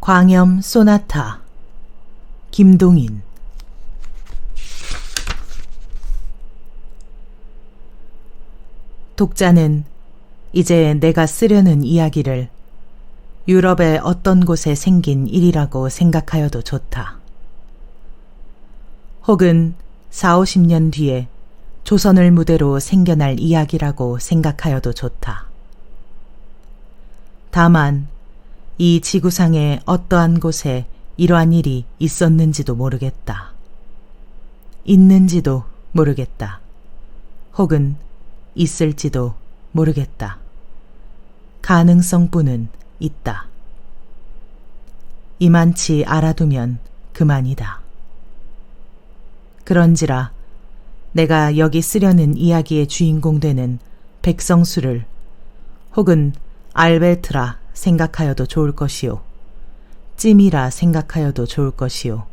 광염 소나타 김동인. 독자는 이제 내가 쓰려는 이야기를 유럽의 어떤 곳에 생긴 일이라고 생각하여도 좋다. 혹은 40~50년 뒤에 조선을 무대로 생겨날 이야기라고 생각하여도 좋다. 다만 이 지구상의 어떠한 곳에 이러한 일이 있었는지도 모르겠다. 있는지도 모르겠다. 혹은 있을지도 모르겠다. 가능성뿐은 있다. 이만치 알아두면 그만이다. 그런지라 내가 여기 쓰려는 이야기의 주인공 되는 백성수를 혹은 알베트라 생각하여도 좋을 것이요, 찜이라 생각하여도 좋을 것이요,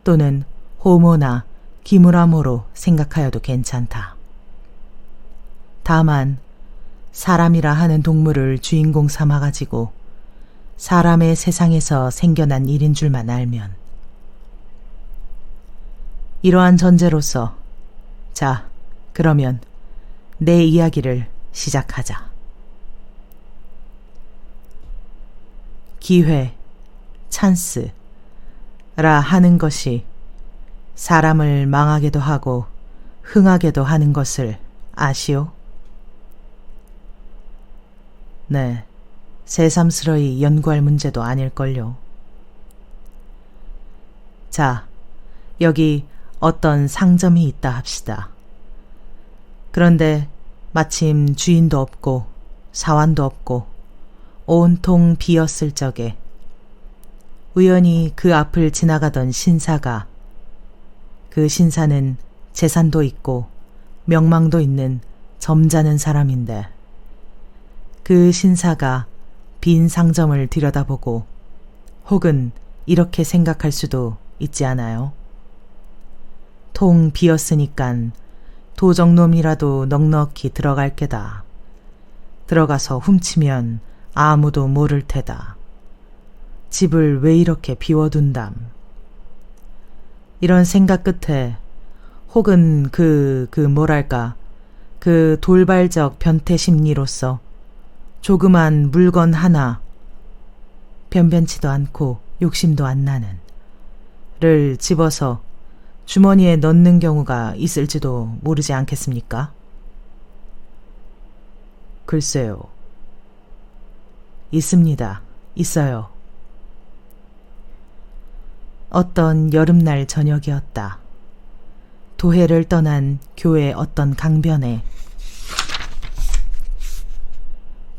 또는 호모나 기무라모로 생각하여도 괜찮다. 다만 사람이라 하는 동물을 주인공 삼아가지고 사람의 세상에서 생겨난 일인 줄만 알면, 이러한 전제로서 자, 그러면 내 이야기를 시작하자. 기회, 찬스라 하는 것이 사람을 망하게도 하고 흥하게도 하는 것을 아시오? 네, 새삼스러이 연구할 문제도 아닐걸요. 자, 여기 어떤 상점이 있다 합시다. 그런데 마침 주인도 없고 사환도 없고 온통 비었을 적에 우연히 그 앞을 지나가던 신사가, 그 신사는 재산도 있고 명망도 있는 점잖은 사람인데, 그 신사가 빈 상점을 들여다보고 혹은 이렇게 생각할 수도 있지 않아요? 통 비었으니깐 도적놈이라도 넉넉히 들어갈 게다. 들어가서 훔치면 아무도 모를 테다. 집을 왜 이렇게 비워둔담. 이런 생각 끝에 혹은 그 돌발적 변태 심리로서 조그만 물건 하나, 변변치도 않고 욕심도 안 나는 를 집어서 주머니에 넣는 경우가 있을지도 모르지 않겠습니까? 글쎄요. 있습니다. 있어요. 어떤 여름날 저녁이었다. 도회를 떠난 교회 어떤 강변에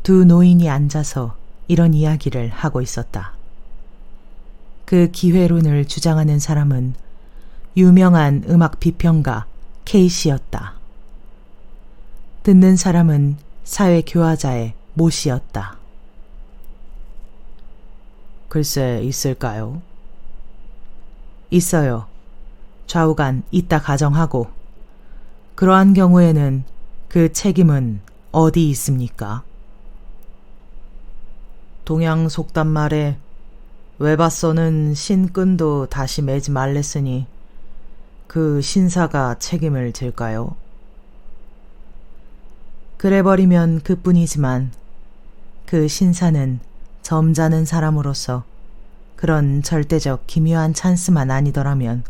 두 노인이 앉아서 이런 이야기를 하고 있었다. 그 기회론을 주장하는 사람은 유명한 음악 비평가 케이시였다. 듣는 사람은 사회교화자의 모씨였다. 글쎄, 있을까요? 있어요. 좌우간 있다 가정하고, 그러한 경우에는 그 책임은 어디 있습니까? 동양 속담 말에 외봤서는 신끈도 다시 매지 말랬으니 그 신사가 책임을 질까요? 그래버리면 그뿐이지만 그 신사는 점잖은 사람으로서 그런 절대적 기묘한 찬스만 아니더라면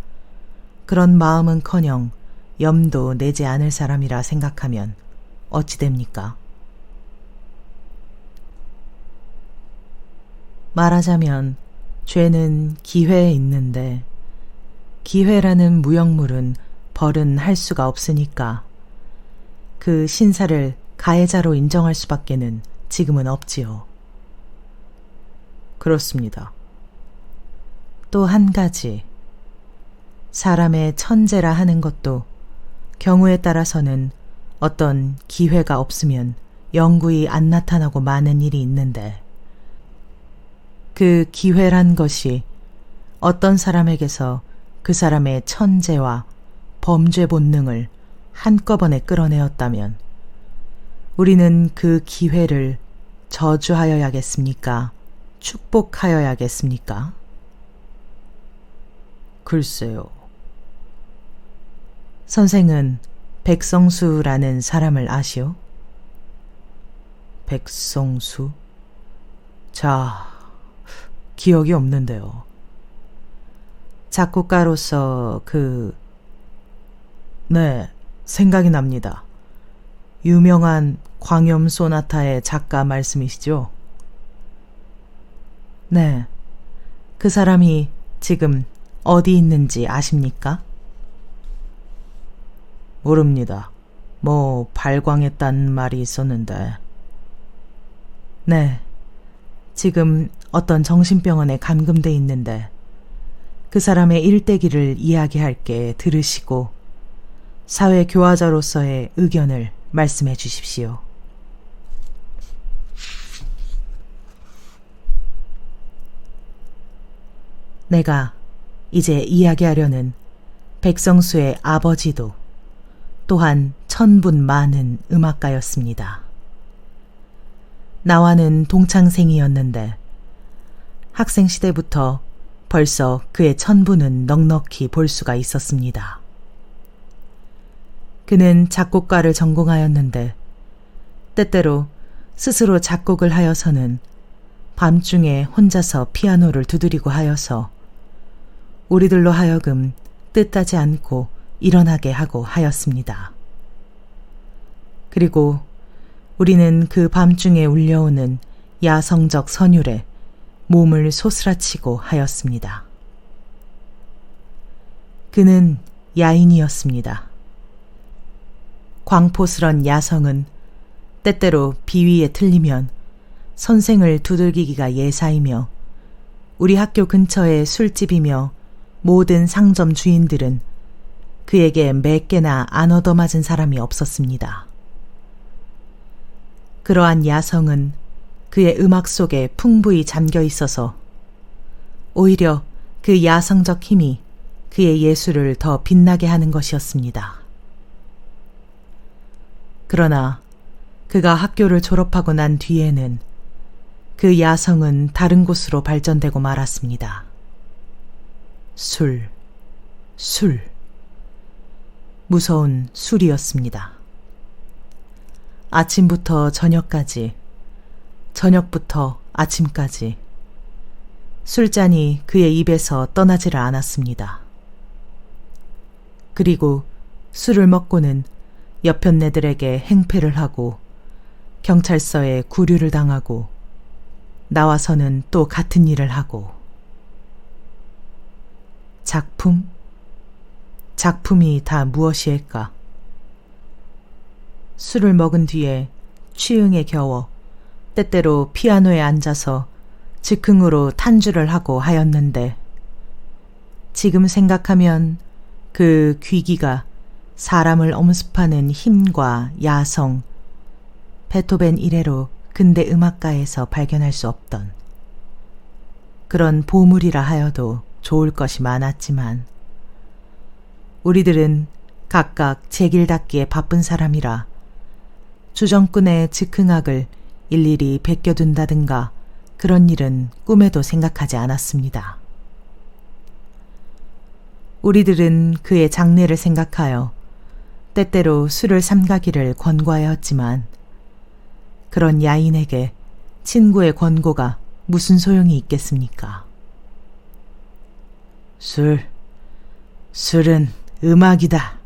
그런 마음은커녕 염도 내지 않을 사람이라 생각하면 어찌 됩니까? 말하자면 죄는 기회에 있는데 기회라는 무형물은 벌은 할 수가 없으니까 그 신사를 가해자로 인정할 수밖에는 지금은 없지요. 그렇습니다. 또 한 가지, 사람의 천재라 하는 것도 경우에 따라서는 어떤 기회가 없으면 영구히 안 나타나고 마는 일이 있는데, 그 기회란 것이 어떤 사람에게서 그 사람의 천재와 범죄 본능을 한꺼번에 끌어내었다면 우리는 그 기회를 저주하여야겠습니까? 축복하여야겠습니까? 글쎄요. 선생은 백성수라는 사람을 아시오? 백성수? 자, 기억이 없는데요. 작곡가로서 네, 생각이 납니다. 유명한 광염 소나타의 작가 말씀이시죠? 네, 그 사람이 지금 어디 있는지 아십니까? 모릅니다. 발광했단 말이 있었는데. 네, 지금 어떤 정신병원에 감금돼 있는데 그 사람의 일대기를 이야기할게 들으시고 사회교화자로서의 의견을 말씀해 주십시오. 내가 이제 이야기하려는 백성수의 아버지도 또한 천분 많은 음악가였습니다. 나와는 동창생이었는데 학생 시대부터 벌써 그의 천분은 넉넉히 볼 수가 있었습니다. 그는 작곡가를 전공하였는데 때때로 스스로 작곡을 하여서는 밤중에 혼자서 피아노를 두드리고 하여서 우리들로 하여금 뜻하지 않고 일어나게 하고 하였습니다. 그리고 우리는 그 밤중에 울려오는 야성적 선율에 몸을 소스라치고 하였습니다. 그는 야인이었습니다. 광포스런 야성은 때때로 비위에 틀리면 선생을 두들기기가 예사이며 우리 학교 근처의 술집이며 모든 상점 주인들은 그에게 몇 개나 안 얻어맞은 사람이 없었습니다. 그러한 야성은 그의 음악 속에 풍부히 잠겨 있어서 오히려 그 야성적 힘이 그의 예술을 더 빛나게 하는 것이었습니다. 그러나 그가 학교를 졸업하고 난 뒤에는 그 야성은 다른 곳으로 발전되고 말았습니다. 술. 무서운 술이었습니다. 아침부터 저녁까지, 저녁부터 아침까지 술잔이 그의 입에서 떠나지를 않았습니다. 그리고 술을 먹고는 여편네들에게 행패를 하고 경찰서에 구류를 당하고 나와서는 또 같은 일을 하고 작품이 다 무엇이일까? 술을 먹은 뒤에 취응에 겨워 때때로 피아노에 앉아서 즉흥으로 탄주를 하고 하였는데 지금 생각하면 그 귀기가 사람을 엄습하는 힘과 야성, 베토벤 이래로 근대 음악가에서 발견할 수 없던 그런 보물이라 하여도 좋을 것이 많았지만 우리들은 각각 제 길 닦기에 바쁜 사람이라 주정꾼의 즉흥악을 일일이 베껴둔다든가 그런 일은 꿈에도 생각하지 않았습니다. 우리들은 그의 장래를 생각하여 때때로 술을 삼가기를 권고하였지만 그런 야인에게 친구의 권고가 무슨 소용이 있겠습니까? 술은 음악이다.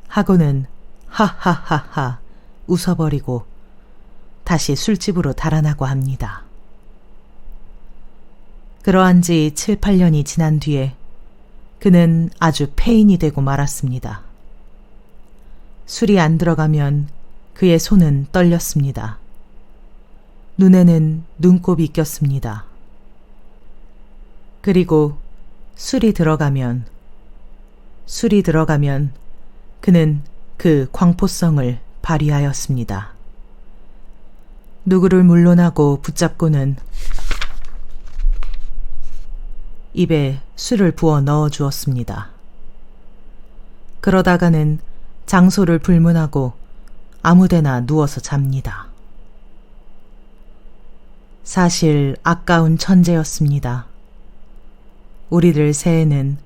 하고는 하하하하 웃어버리고 다시 술집으로 달아나고 합니다. 그러한 지 7, 8년이 지난 뒤에 그는 아주 폐인이 되고 말았습니다. 술이 안 들어가면 그의 손은 떨렸습니다. 눈에는 눈곱이 꼈습니다. 그리고 술이 들어가면 그는 그 광포성을 발휘하였습니다. 누구를 물러나고 붙잡고는 입에 술을 부어 넣어 주었습니다. 그러다가는 장소를 불문하고 아무데나 누워서 잡니다. 사실 아까운 천재였습니다. 우리들 새에는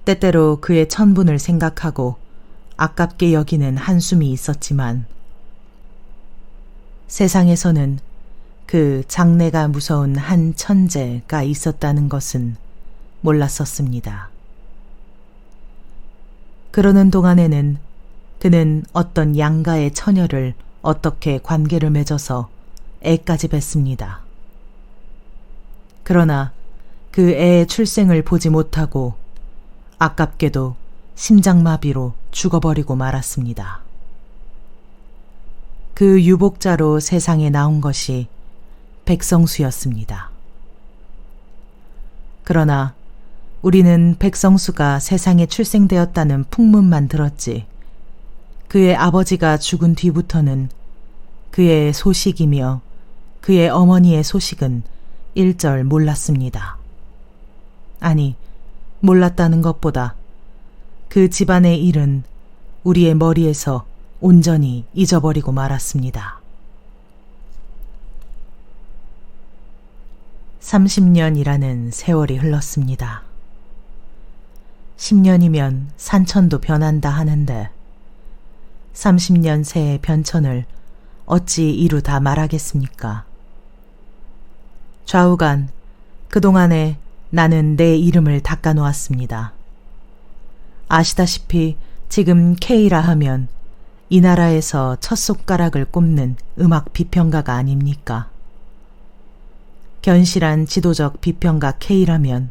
때때로 그의 천분을 생각하고 아깝게 여기는 한숨이 있었지만 세상에서는 그 장래가 무서운 한 천재가 있었다는 것은 몰랐었습니다. 그러는 동안에는 그는 어떤 양가의 처녀를 어떻게 관계를 맺어서 애까지 뱄습니다. 그러나 그 애의 출생을 보지 못하고 아깝게도 심장마비로 죽어버리고 말았습니다. 그 유복자로 세상에 나온 것이 백성수였습니다. 그러나 우리는 백성수가 세상에 출생되었다는 풍문만 들었지 그의 아버지가 죽은 뒤부터는 그의 소식이며 그의 어머니의 소식은 일절 몰랐습니다. 아니, 몰랐다는 것보다 그 집안의 일은 우리의 머리에서 온전히 잊어버리고 말았습니다. 30년이라는 세월이 흘렀습니다. 10년이면 산천도 변한다 하는데 30년 새의 변천을 어찌 이루 다 말하겠습니까? 좌우간 그동안에 나는 내 이름을 닦아놓았습니다. 아시다시피 지금 K라 하면 이 나라에서 첫 손가락을 꼽는 음악 비평가가 아닙니까? 견실한 지도적 비평가 K라면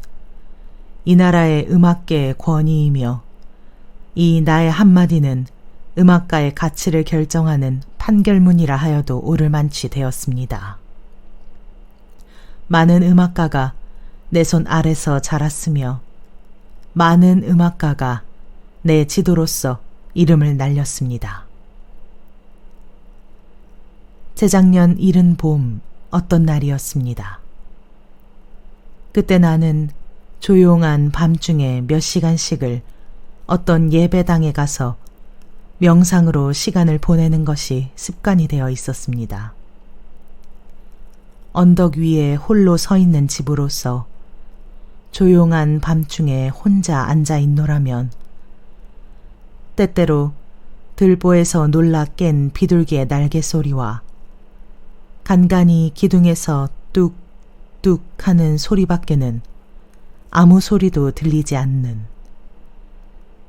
이 나라의 음악계의 권위이며 이 나의 한마디는 음악가의 가치를 결정하는 판결문이라 하여도 옳을 만치 되었습니다. 많은 음악가가 내 손 아래서 자랐으며 많은 음악가가 내 지도로서 이름을 날렸습니다. 재작년 이른 봄 어떤 날이었습니다. 그때 나는 조용한 밤중에 몇 시간씩을 어떤 예배당에 가서 명상으로 시간을 보내는 것이 습관이 되어 있었습니다. 언덕 위에 홀로 서 있는 집으로서 조용한 밤중에 혼자 앉아 있노라면 때때로 들보에서 놀라 깬 비둘기의 날개 소리와 간간히 기둥에서 뚝뚝 하는 소리밖에는 아무 소리도 들리지 않는,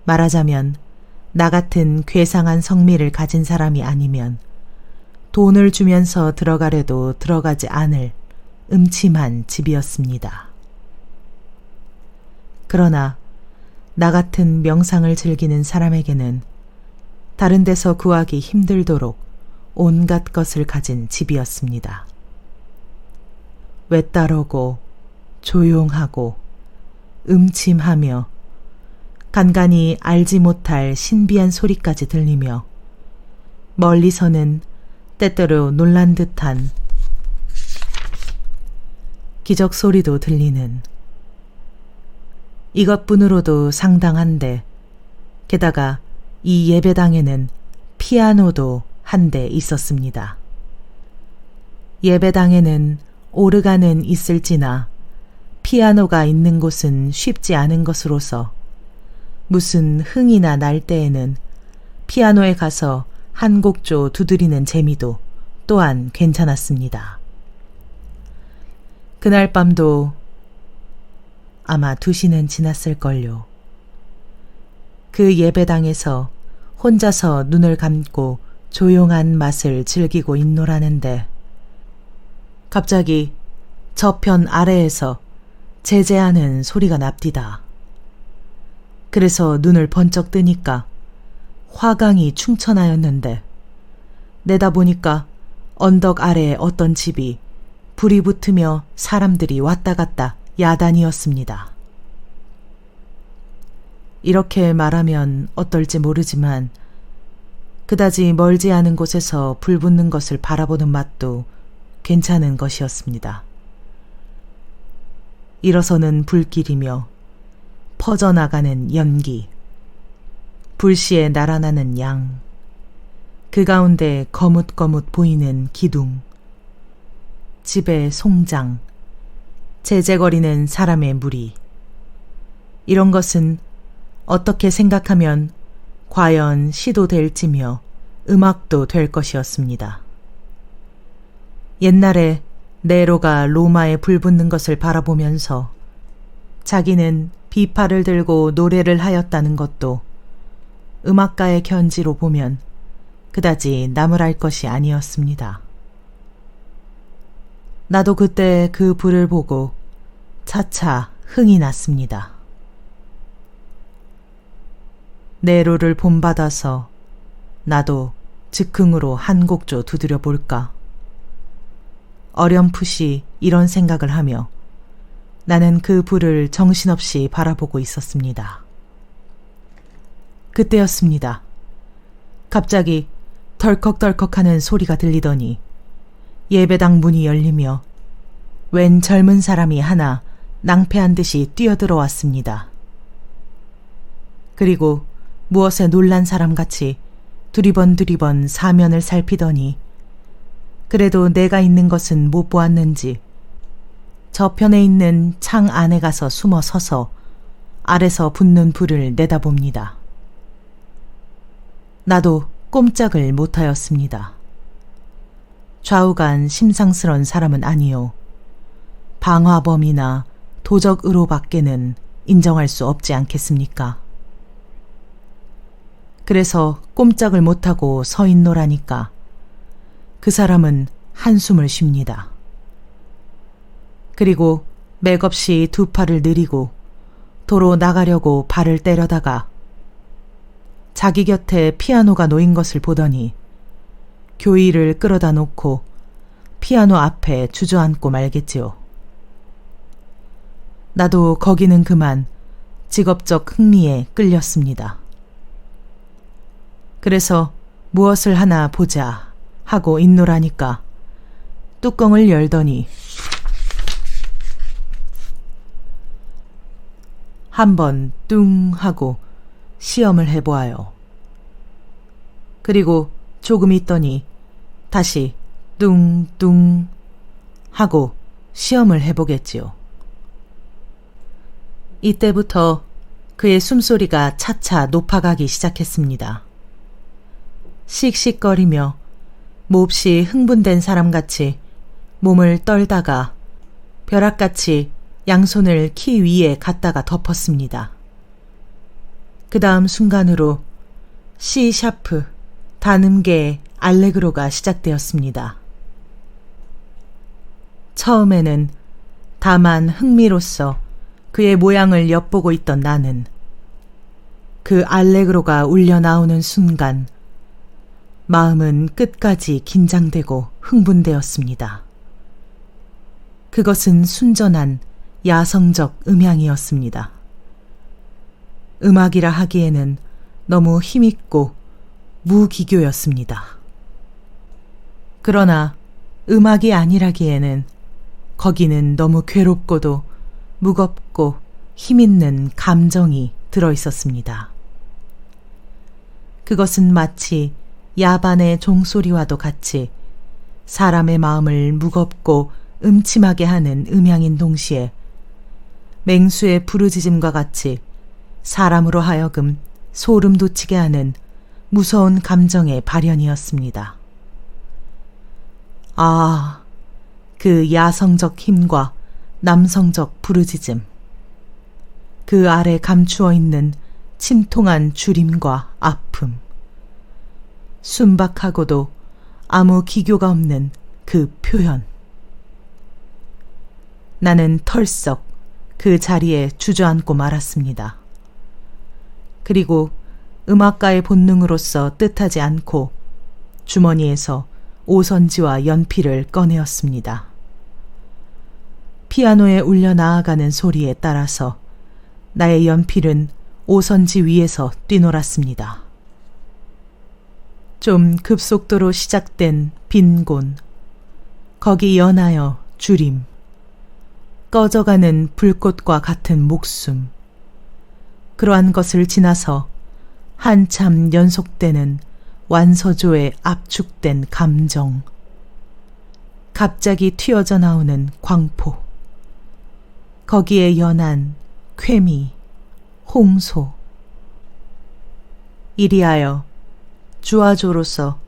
말하자면 나 같은 괴상한 성미를 가진 사람이 아니면 돈을 주면서 들어가려도 들어가지 않을 음침한 집이었습니다. 그러나 나 같은 명상을 즐기는 사람에게는 다른 데서 구하기 힘들도록 온갖 것을 가진 집이었습니다. 외따르고 조용하고 음침하며 간간히 알지 못할 신비한 소리까지 들리며 멀리서는 때때로 놀란 듯한 기적 소리도 들리는, 이것뿐으로도 상당한데 게다가 이 예배당에는 피아노도 한 대 있었습니다. 예배당에는 오르간은 있을지나 피아노가 있는 곳은 쉽지 않은 것으로서 무슨 흥이나 날 때에는 피아노에 가서 한 곡조 두드리는 재미도 또한 괜찮았습니다. 그날 밤도 아마 2시는 지났을걸요. 그 예배당에서 혼자서 눈을 감고 조용한 맛을 즐기고 있노라는데 갑자기 저편 아래에서 제재하는 소리가 납디다. 그래서 눈을 번쩍 뜨니까 화강이 충천하였는데 내다보니까 언덕 아래에 어떤 집이 불이 붙으며 사람들이 왔다 갔다 야단이었습니다. 이렇게 말하면 어떨지 모르지만 그다지 멀지 않은 곳에서 불 붙는 것을 바라보는 맛도 괜찮은 것이었습니다. 일어서는 불길이며 퍼져나가는 연기, 불시에 날아나는 양, 그 가운데 거뭇거뭇 보이는 기둥, 집의 송장, 제재거리는 사람의 무리. 이런 것은 어떻게 생각하면 과연 시도 될지며 음악도 될 것이었습니다. 옛날에 네로가 로마에 불붙는 것을 바라보면서 자기는 비파를 들고 노래를 하였다는 것도 음악가의 견지로 보면 그다지 나무랄 것이 아니었습니다. 나도 그때 그 불을 보고 차차 흥이 났습니다. 네로를 본받아서 나도 즉흥으로 한 곡조 두드려 볼까? 어렴풋이 이런 생각을 하며 나는 그 불을 정신없이 바라보고 있었습니다. 그때였습니다. 갑자기 덜컥덜컥하는 소리가 들리더니 예배당 문이 열리며 웬 젊은 사람이 하나 낭패한 듯이 뛰어들어왔습니다. 그리고 무엇에 놀란 사람같이 두리번 사면을 살피더니 그래도 내가 있는 것은 못 보았는지 저편에 있는 창 안에 가서 숨어 서서 아래서 붙는 불을 내다봅니다. 나도 꼼짝을 못하였습니다. 좌우간 심상스런 사람은 아니요. 방화범이나 도적으로 밖에는 인정할 수 없지 않겠습니까? 그래서 꼼짝을 못하고 서 있노라니까 그 사람은 한숨을 쉽니다. 그리고 맥없이 두 팔을 느리고 도로 나가려고 발을 때려다가 자기 곁에 피아노가 놓인 것을 보더니 교의를 끌어다 놓고 피아노 앞에 주저앉고 말겠지요. 나도 거기는 그만 직업적 흥미에 끌렸습니다. 그래서 무엇을 하나 보자 하고 있노라니까 뚜껑을 열더니 한번 뚱 하고 시험을 해보아요. 그리고 조금 있더니 다시 뚱뚱 하고 시험을 해보겠지요. 이때부터 그의 숨소리가 차차 높아가기 시작했습니다. 씩씩거리며 몹시 흥분된 사람같이 몸을 떨다가 벼락같이 양손을 키 위에 갖다가 덮었습니다. 그 다음 순간으로 C 샤프 단음계의 알레그로가 시작되었습니다. 처음에는 다만 흥미로써 그의 모양을 엿보고 있던 나는 그 알레그로가 울려 나오는 순간 마음은 끝까지 긴장되고 흥분되었습니다. 그것은 순전한 야성적 음향이었습니다. 음악이라 하기에는 너무 힘있고 무기교였습니다. 그러나 음악이 아니라기에는 거기는 너무 괴롭고도 무겁고 힘있는 감정이 들어있었습니다. 그것은 마치 야반의 종소리와도 같이 사람의 마음을 무겁고 음침하게 하는 음향인 동시에 맹수의 부르짖음과 같이 사람으로 하여금 소름 돋치게 하는 무서운 감정의 발현이었습니다. 아, 그 야성적 힘과 남성적 부르짖음, 그 아래 감추어 있는 침통한 주림과 아픔, 순박하고도 아무 기교가 없는 그 표현. 나는 털썩 그 자리에 주저앉고 말았습니다. 그리고 음악가의 본능으로서 뜻하지 않고 주머니에서 오선지와 연필을 꺼내었습니다. 피아노에 울려 나아가는 소리에 따라서 나의 연필은 오선지 위에서 뛰놀았습니다. 좀 급속도로 시작된 빈곤, 거기 연하여 주림, 꺼져가는 불꽃과 같은 목숨, 그러한 것을 지나서 한참 연속되는 완서조의 압축된 감정, 갑자기 튀어져 나오는 광포. 거기에 연한 쾌미, 홍소. 이리하여 주와조로서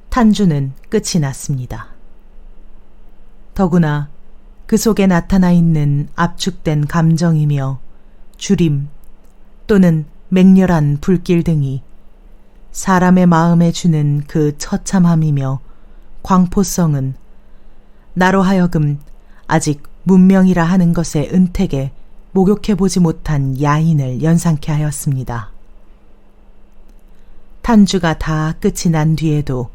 탄주는 끝이 났습니다. 더구나 그 속에 나타나 있는 압축된 감정이며 주림 또는 맹렬한 불길 등이 사람의 마음에 주는 그 처참함이며 광포성은 나로 하여금 아직 문명이라 하는 것의 은택에 목욕해보지 못한 야인을 연상케 하였습니다. 탄주가 다 끝이 난 뒤에도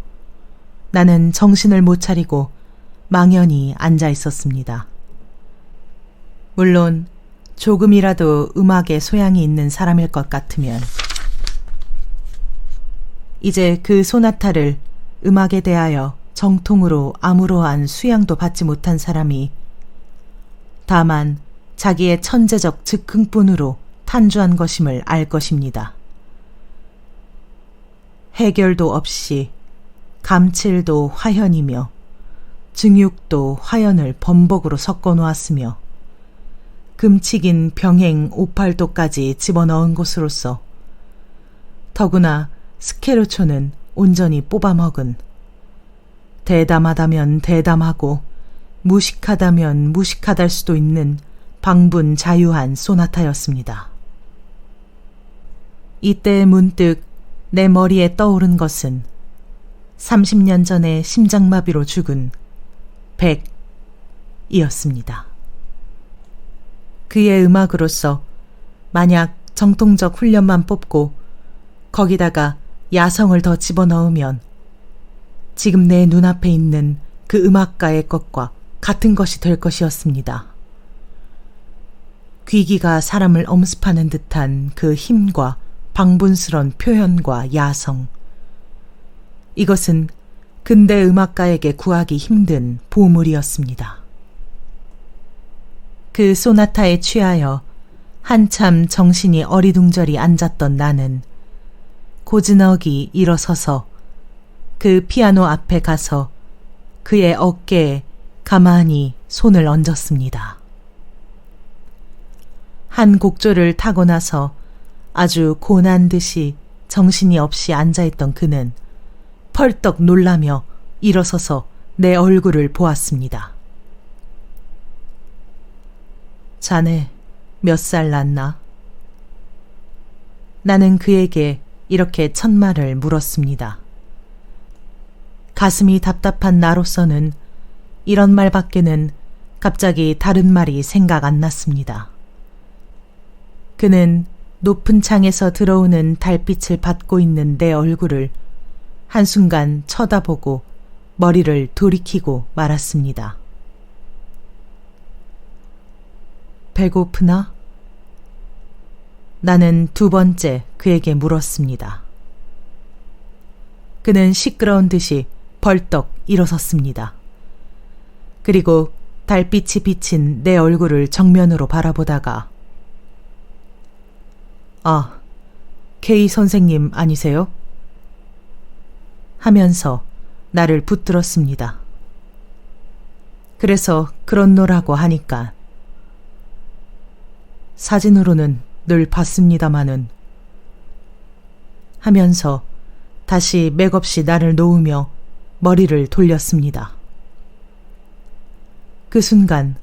나는 정신을 못 차리고 망연히 앉아 있었습니다. 물론 조금이라도 음악에 소양이 있는 사람일 것 같으면 이제 그 소나타를 음악에 대하여 정통으로 아무러한 수양도 받지 못한 사람이 다만 자기의 천재적 즉흥뿐으로 탄주한 것임을 알 것입니다. 해결도 없이 감칠도 화현이며 증육도 화현을 범벅으로 섞어 놓았으며 금칙인 병행 오팔도까지 집어넣은 것으로서 더구나 스케르초는 온전히 뽑아먹은 대담하다면 대담하고 무식하다면 무식하달 수도 있는 방분 자유한 소나타였습니다. 이때 문득 내 머리에 떠오른 것은 30년 전에 심장마비로 죽은 백이었습니다. 그의 음악으로서 만약 정통적 훈련만 뽑고 거기다가 야성을 더 집어넣으면 지금 내 눈앞에 있는 그 음악가의 것과 같은 것이 될 것이었습니다. 귀기가 사람을 엄습하는 듯한 그 힘과 방분스런 표현과 야성. 이것은 근대 음악가에게 구하기 힘든 보물이었습니다. 그 소나타에 취하여 한참 정신이 어리둥절히 앉았던 나는 고즈넉이 일어서서 그 피아노 앞에 가서 그의 어깨에 가만히 손을 얹었습니다. 한 곡조를 타고 나서 아주 고난 듯이 정신이 없이 앉아있던 그는 펄떡 놀라며 일어서서 내 얼굴을 보았습니다. 자네 몇 살 났나? 나는 그에게 이렇게 첫말을 물었습니다. 가슴이 답답한 나로서는 이런 말밖에는 갑자기 다른 말이 생각 안 났습니다. 그는 높은 창에서 들어오는 달빛을 받고 있는 내 얼굴을 한순간 쳐다보고 머리를 돌이키고 말았습니다. 배고프나? 나는 두 번째 그에게 물었습니다. 그는 시끄러운 듯이 벌떡 일어섰습니다. 그리고 달빛이 비친 내 얼굴을 정면으로 바라보다가 아, K 선생님 아니세요? 하면서 나를 붙들었습니다. 그래서 그렇노라고 하니까 사진으로는 늘 봤습니다마는 하면서 다시 맥없이 나를 놓으며 머리를 돌렸습니다. 그 순간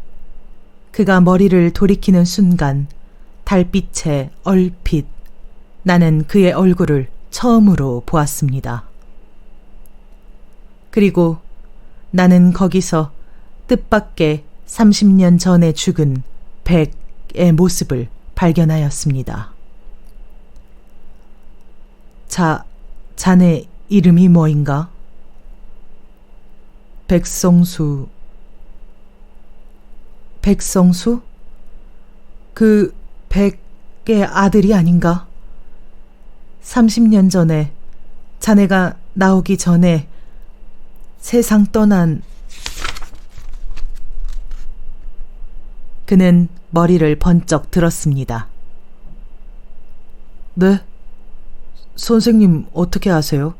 그가 머리를 돌이키는 순간 달빛에 얼핏 나는 그의 얼굴을 처음으로 보았습니다. 그리고 나는 거기서 뜻밖의 30년 전에 죽은 백의 모습을 발견하였습니다. 자네 이름이 뭐인가? 백성수. 백성수? 그 백의 아들이 아닌가? 30년 전에 자네가 나오기 전에 세상 떠난. 그는 머리를 번쩍 들었습니다. 네? 선생님 어떻게 아세요?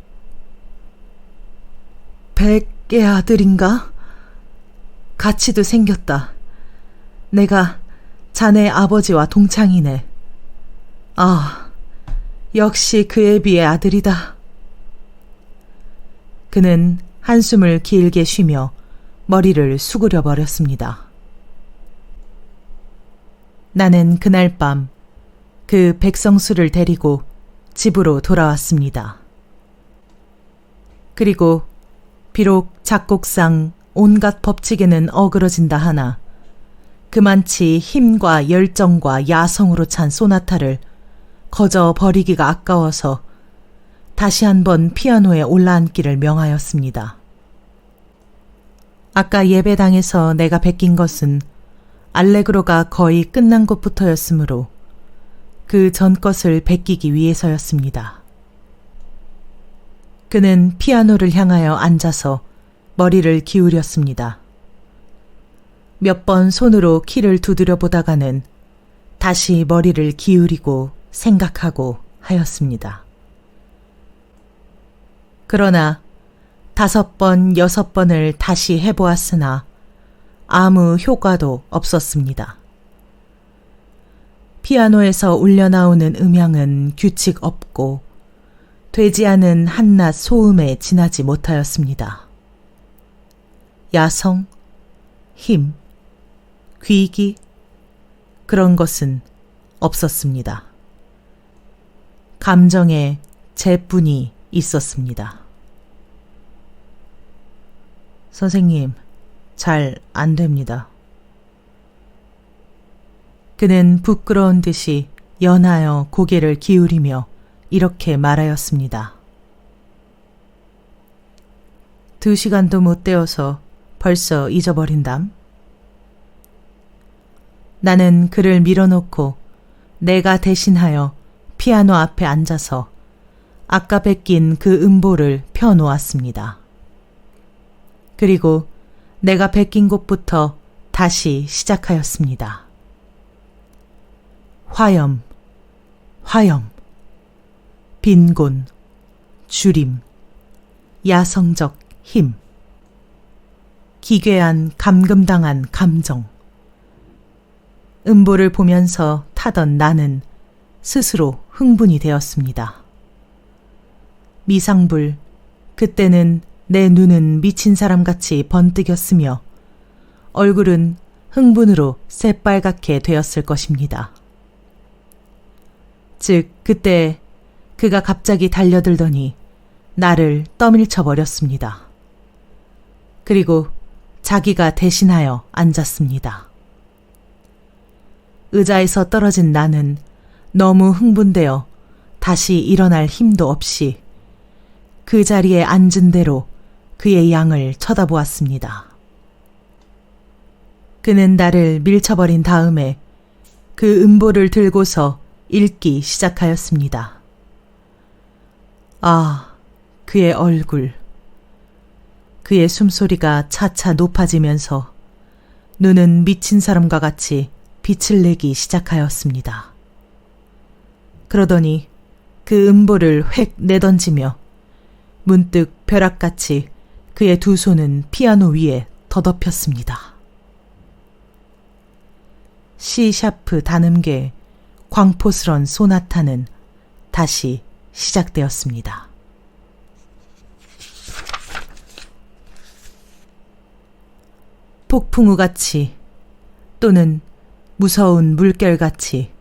백의 아들인가? 가치도 생겼다. 내가 자네 아버지와 동창이네. 아, 역시 그 애비의 아들이다. 그는 한숨을 길게 쉬며 머리를 수그려 버렸습니다. 나는 그날 밤 그 백성수를 데리고 집으로 돌아왔습니다. 그리고 비록 작곡상 온갖 법칙에는 어그러진다 하나 그만치 힘과 열정과 야성으로 찬 소나타를 거저 버리기가 아까워서 다시 한번 피아노에 올라앉기를 명하였습니다. 아까 예배당에서 내가 베낀 것은 알레그로가 거의 끝난 것부터였으므로 그 전 것을 베끼기 위해서였습니다. 그는 피아노를 향하여 앉아서 머리를 기울였습니다. 몇 번 손으로 키를 두드려 보다가는 다시 머리를 기울이고 생각하고 하였습니다. 그러나 5번, 6번을 다시 해보았으나 아무 효과도 없었습니다. 피아노에서 울려나오는 음향은 규칙 없고 되지 않은 한낱 소음에 지나지 못하였습니다. 야성, 힘, 귀기, 그런 것은 없었습니다. 감정의 재뿐이 있었습니다. 선생님, 잘 안 됩니다. 그는 부끄러운 듯이 연하여 고개를 기울이며 이렇게 말하였습니다. 2시간도 못 되어서 벌써 잊어버린담? 나는 그를 밀어놓고 내가 대신하여 피아노 앞에 앉아서 아까 베낀 그 음보를 펴놓았습니다. 그리고 내가 베낀 곳부터 다시 시작하였습니다. 화염, 화염, 빈곤, 주림, 야성적 힘, 기괴한 감금당한 감정. 음보를 보면서 타던 나는 스스로 흥분이 되었습니다. 미상불, 그때는 내 눈은 미친 사람같이 번뜩였으며 얼굴은 흥분으로 새빨갛게 되었을 것입니다. 즉 그때 그가 갑자기 달려들더니 나를 떠밀쳐 버렸습니다. 그리고 자기가 대신하여 앉았습니다. 의자에서 떨어진 나는 너무 흥분되어 다시 일어날 힘도 없이 그 자리에 앉은 대로 그의 양을 쳐다보았습니다. 그는 나를 밀쳐버린 다음에 그 음보를 들고서 읽기 시작하였습니다. 아, 그의 얼굴. 그의 숨소리가 차차 높아지면서 눈은 미친 사람과 같이 빛을 내기 시작하였습니다. 그러더니 그 음보를 획 내던지며 문득 벼락같이 그의 2 손은 피아노 위에 더덮였습니다. C샤프 단음계의 광포스런 소나타는 다시 시작되었습니다. 폭풍우같이 또는 무서운 물결같이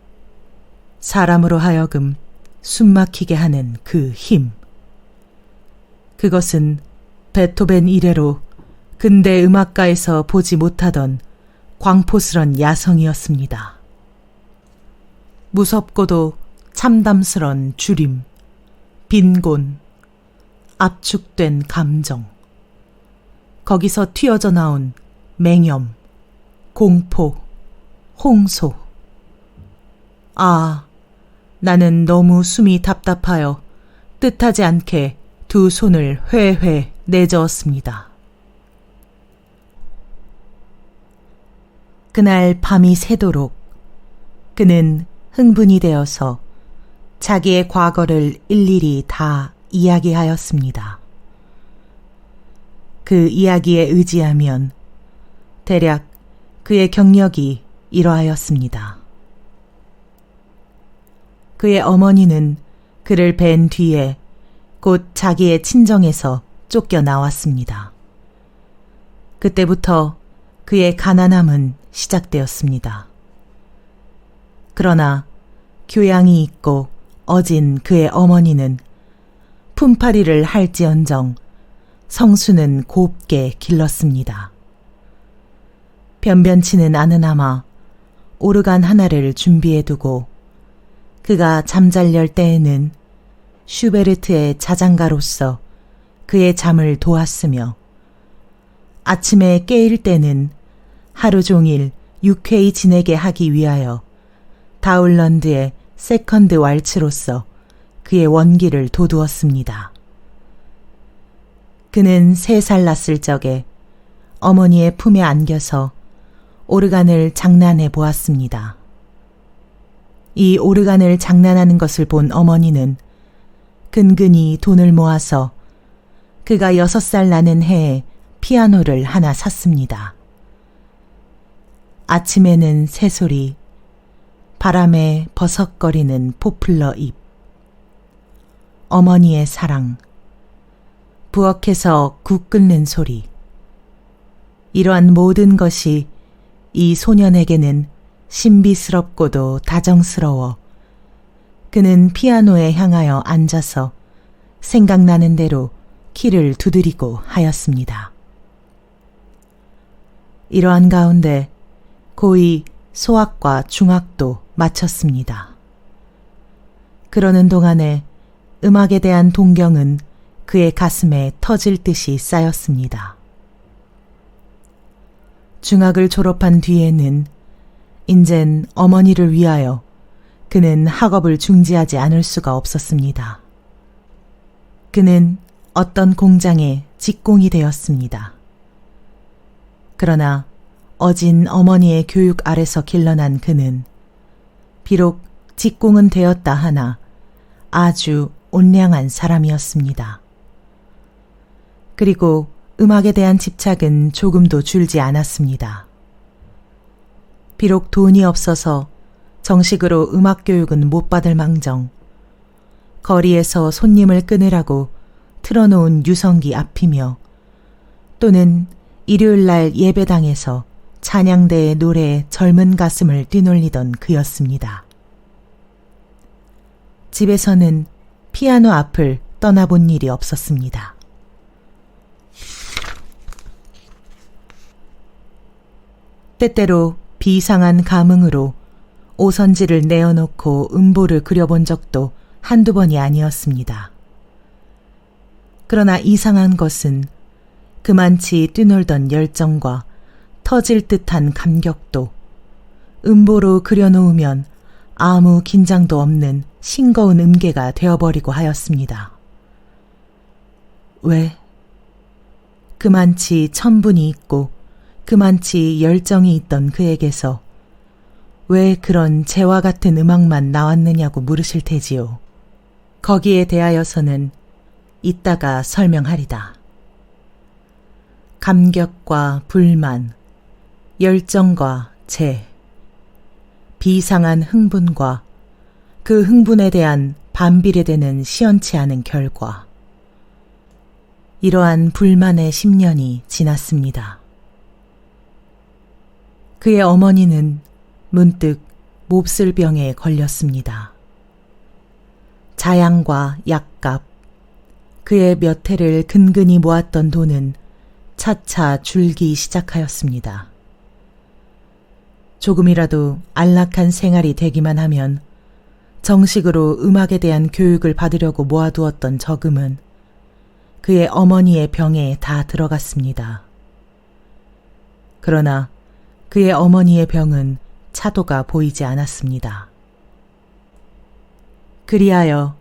사람으로 하여금 숨막히게 하는 그 힘. 그것은 베토벤 이래로 근대 음악가에서 보지 못하던 광포스런 야성이었습니다. 무섭고도 참담스런 주림, 빈곤, 압축된 감정, 거기서 튀어져 나온 맹염, 공포, 홍소. 아, 나는 너무 숨이 답답하여 뜻하지 않게 2 손을 회회 내저었습니다. 그날 밤이 새도록 그는 흥분이 되어서 자기의 과거를 일일이 다 이야기하였습니다. 그 이야기에 의지하면 대략 그의 경력이 이러하였습니다. 그의 어머니는 그를 뵌 뒤에 곧 자기의 친정에서 쫓겨 나왔습니다. 그때부터 그의 가난함은 시작되었습니다. 그러나 교양이 있고 어진 그의 어머니는 품팔이를 할지언정 성수는 곱게 길렀습니다. 변변치는 않으나마 오르간 하나를 준비해두고 그가 잠잘열 때에는 슈베르트의 자장가로서 그의 잠을 도왔으며 아침에 깨일 때는 하루 종일 유쾌히 지내게 하기 위하여 다울런드의 세컨드 왈츠로서 그의 원기를 돋우었습니다. 그는 3살 났을 적에 어머니의 품에 안겨서 오르간을 장난해 보았습니다. 이 오르간을 장난하는 것을 본 어머니는 근근히 돈을 모아서 그가 6살 나는 해에 피아노를 하나 샀습니다. 아침에는 새소리, 바람에 버석거리는 포플러 잎, 어머니의 사랑, 부엌에서 국 끓는 소리, 이러한 모든 것이 이 소년에게는 신비스럽고도 다정스러워 그는 피아노에 향하여 앉아서 생각나는 대로 키를 두드리고 하였습니다. 이러한 가운데 고이 소학과 중학도 마쳤습니다. 그러는 동안에 음악에 대한 동경은 그의 가슴에 터질 듯이 쌓였습니다. 중학을 졸업한 뒤에는 인젠 어머니를 위하여 그는 학업을 중지하지 않을 수가 없었습니다. 그는 어떤 공장에 직공이 되었습니다. 그러나 어진 어머니의 교육 아래서 길러난 그는 비록 직공은 되었다 하나 아주 온량한 사람이었습니다. 그리고 음악에 대한 집착은 조금도 줄지 않았습니다. 비록 돈이 없어서 정식으로 음악 교육은 못 받을 망정 거리에서 손님을 끊으라고 틀어놓은 유성기 앞이며 또는 일요일날 예배당에서 찬양대의 노래에 젊은 가슴을 뛰놀리던 그였습니다. 집에서는 피아노 앞을 떠나본 일이 없었습니다. 때때로 비상한 감흥으로 오선지를 내어놓고 음보를 그려본 적도 한두 번이 아니었습니다. 그러나 이상한 것은 그만치 뛰놀던 열정과 터질 듯한 감격도 음보로 그려놓으면 아무 긴장도 없는 싱거운 음계가 되어버리고 하였습니다. 왜? 그만치 천분이 있고 그만치 열정이 있던 그에게서 왜 그런 재와 같은 음악만 나왔느냐고 물으실 테지요. 거기에 대하여서는 이따가 설명하리다. 감격과 불만, 열정과 재, 비상한 흥분과 그 흥분에 대한 반비례되는 시원치 않은 결과. 이러한 불만의 10년이 지났습니다. 그의 어머니는 문득 몹쓸 병에 걸렸습니다. 자양과 약값, 그의 몇 해를 근근히 모았던 돈은 차차 줄기 시작하였습니다. 조금이라도 안락한 생활이 되기만 하면 정식으로 음악에 대한 교육을 받으려고 모아두었던 저금은 그의 어머니의 병에 다 들어갔습니다. 그러나 그의 어머니의 병은 차도가 보이지 않았습니다. 그리하여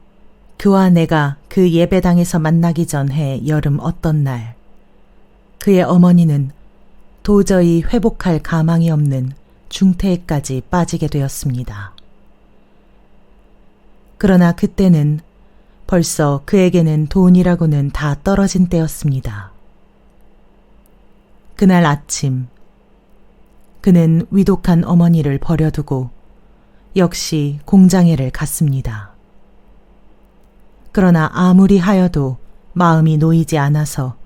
그와 내가 그 예배당에서 만나기 전해 여름 어떤 날 그의 어머니는 도저히 회복할 가망이 없는 중태에까지 빠지게 되었습니다. 그러나 그때는 벌써 그에게는 돈이라고는 다 떨어진 때였습니다. 그날 아침 그는 위독한 어머니를 버려두고 역시 공장에를 갔습니다. 그러나 아무리 하여도 마음이 놓이지 않아서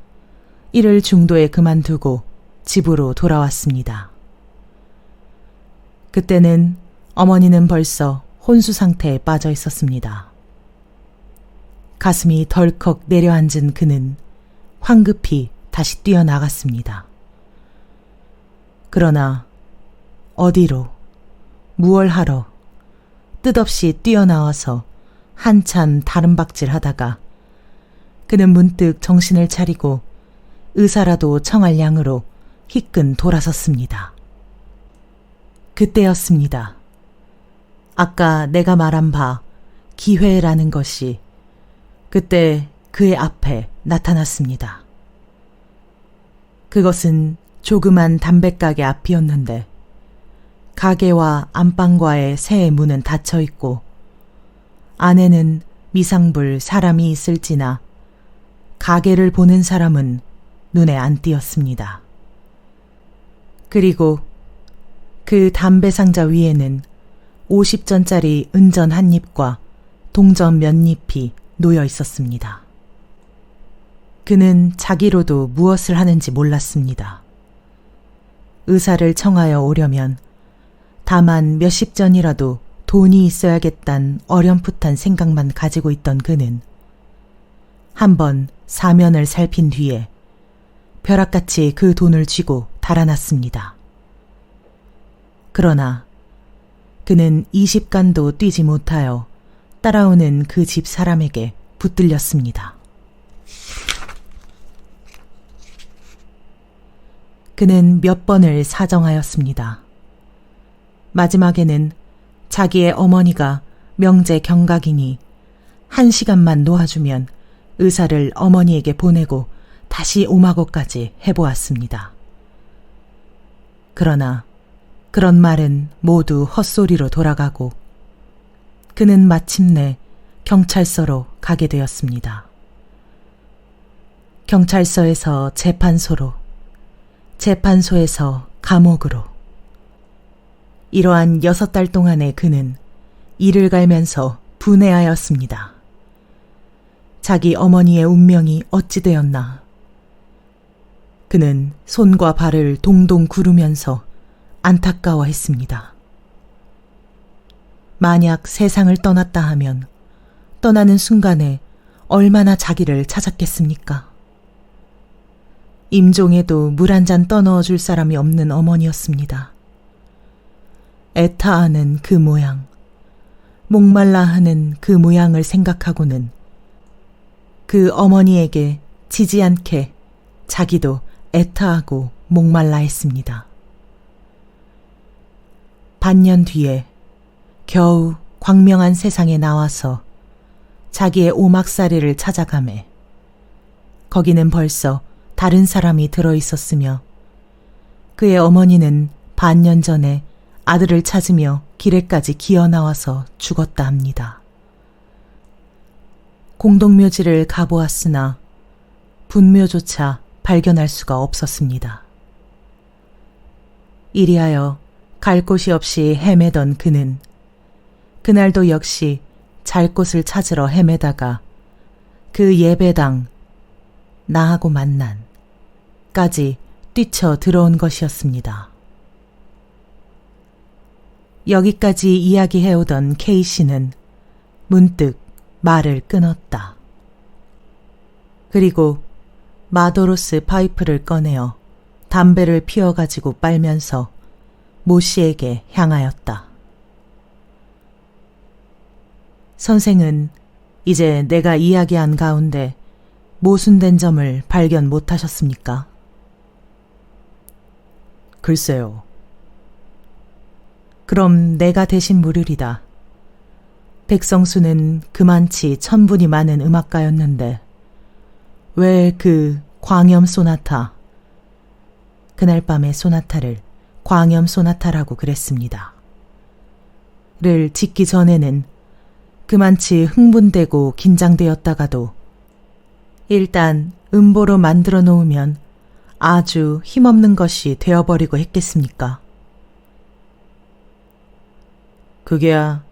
일을 중도에 그만두고 집으로 돌아왔습니다. 그때는 어머니는 벌써 혼수 상태에 빠져 있었습니다. 가슴이 덜컥 내려앉은 그는 황급히 다시 뛰어나갔습니다. 그러나 어디로, 무얼 하러, 뜻없이 뛰어나와서 한참 다름박질 하다가 그는 문득 정신을 차리고 의사라도 청할 양으로 희끈 돌아섰습니다. 그때였습니다. 아까 내가 말한 바 기회라는 것이 그때 그의 앞에 나타났습니다. 그것은 조그만 담배가게 앞이었는데 가게와 안방과의 새 문은 닫혀 있고 안에는 미상불 사람이 있을지나 가게를 보는 사람은 눈에 안 띄었습니다. 그리고 그 담배 상자 위에는 50전짜리 은전 한 입과 동전 몇 잎이 놓여 있었습니다. 그는 자기로도 무엇을 하는지 몰랐습니다. 의사를 청하여 오려면 다만 몇십 전이라도 돈이 있어야겠단 어렴풋한 생각만 가지고 있던 그는 한번 사면을 살핀 뒤에 벼락같이 그 돈을 쥐고 달아났습니다. 그러나 그는 20간도 뛰지 못하여 따라오는 그 집 사람에게 붙들렸습니다. 그는 몇 번을 사정하였습니다. 마지막에는 자기의 어머니가 명제 경각이니 1시간만 놓아주면 의사를 어머니에게 보내고 다시 오마고까지 해보았습니다. 그러나 그런 말은 모두 헛소리로 돌아가고 그는 마침내 경찰서로 가게 되었습니다. 경찰서에서 재판소로, 재판소에서 감옥으로. 이러한 6달 동안에 그는 이를 갈면서 분해하였습니다. 자기 어머니의 운명이 어찌 되었나. 그는 손과 발을 동동 구르면서 안타까워했습니다. 만약 세상을 떠났다 하면 떠나는 순간에 얼마나 자기를 찾았겠습니까? 임종에도 물 한 잔 떠넣어 줄 사람이 없는 어머니였습니다. 애타하는 그 모양, 목말라 하는 그 모양을 생각하고는 그 어머니에게 지지 않게 자기도 애타하고 목말라 했습니다. 반년 뒤에 겨우 광명한 세상에 나와서 자기의 오막살이를 찾아가매 거기는 벌써 다른 사람이 들어있었으며 그의 어머니는 반년 전에 아들을 찾으며 길에까지 기어나와서 죽었다 합니다. 공동묘지를 가보았으나 분묘조차 발견할 수가 없었습니다. 이리하여 갈 곳이 없이 헤매던 그는 그날도 역시 잘 곳을 찾으러 헤매다가 그 예배당 나하고 만난까지 뛰쳐 들어온 것이었습니다. 여기까지 이야기해오던 K씨는 문득 말을 끊었다. 그리고 마도로스 파이프를 꺼내어 담배를 피워가지고 빨면서 모씨에게 향하였다. 선생은 이제 내가 이야기한 가운데 모순된 점을 발견 못하셨습니까? 글쎄요. 그럼 내가 대신 물으리다. 백성수는 그만치 천분이 많은 음악가였는데 왜 그 광염 소나타, 그날 밤의 소나타를 광염 소나타라고 그랬습니다. 를 짓기 전에는 그만치 흥분되고 긴장되었다가도 일단 음보로 만들어 놓으면 아주 힘없는 것이 되어버리고 했겠습니까? 그게야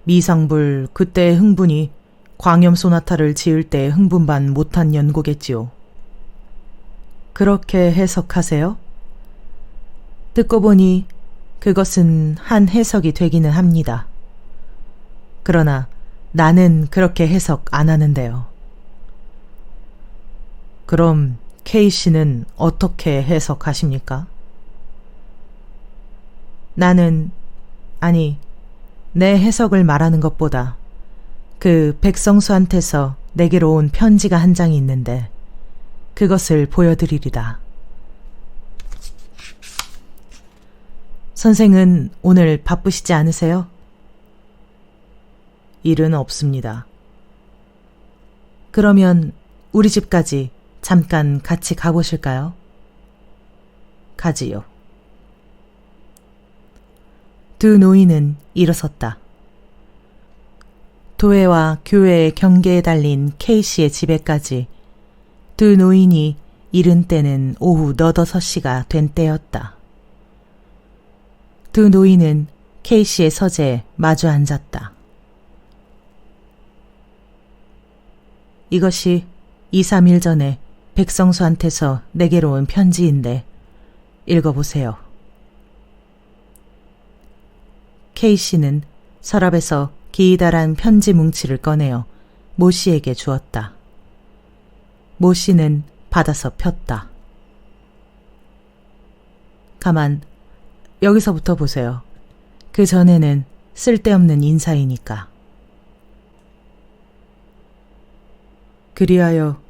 미상불 그때의 흥분이 광염 소나타를 지을 때 흥분 반 못한 연고겠지요. 그렇게 해석하세요? 듣고 보니 그것은 한 해석이 되기는 합니다. 그러나 나는 그렇게 해석 안 하는데요. 그럼 K씨는 어떻게 해석하십니까? 나는, 아니, 내 해석을 말하는 것보다 그 백성수한테서 내게로 온 편지가 한 장이 있는데 그것을 보여드리리다. 선생은 오늘 바쁘시지 않으세요? 일은 없습니다. 그러면 우리 집까지 잠깐 같이 가보실까요? 가지요. 두 노인은 일어섰다. 도회와 교회의 경계에 달린 K씨의 집에까지 두 노인이 이른 때는 오후 4~5시가 된 때였다. 두 노인은 K씨의 서재에 마주 앉았다. 이것이 2~3일 전에 백성수한테서 내게로 온 편지인데 읽어보세요. K씨는 서랍에서 기다란 편지 뭉치를 꺼내어 모 씨에게 주었다. 모 씨는 받아서 폈다. 가만, 여기서부터 보세요. 그 전에는 쓸데없는 인사이니까. 그리하여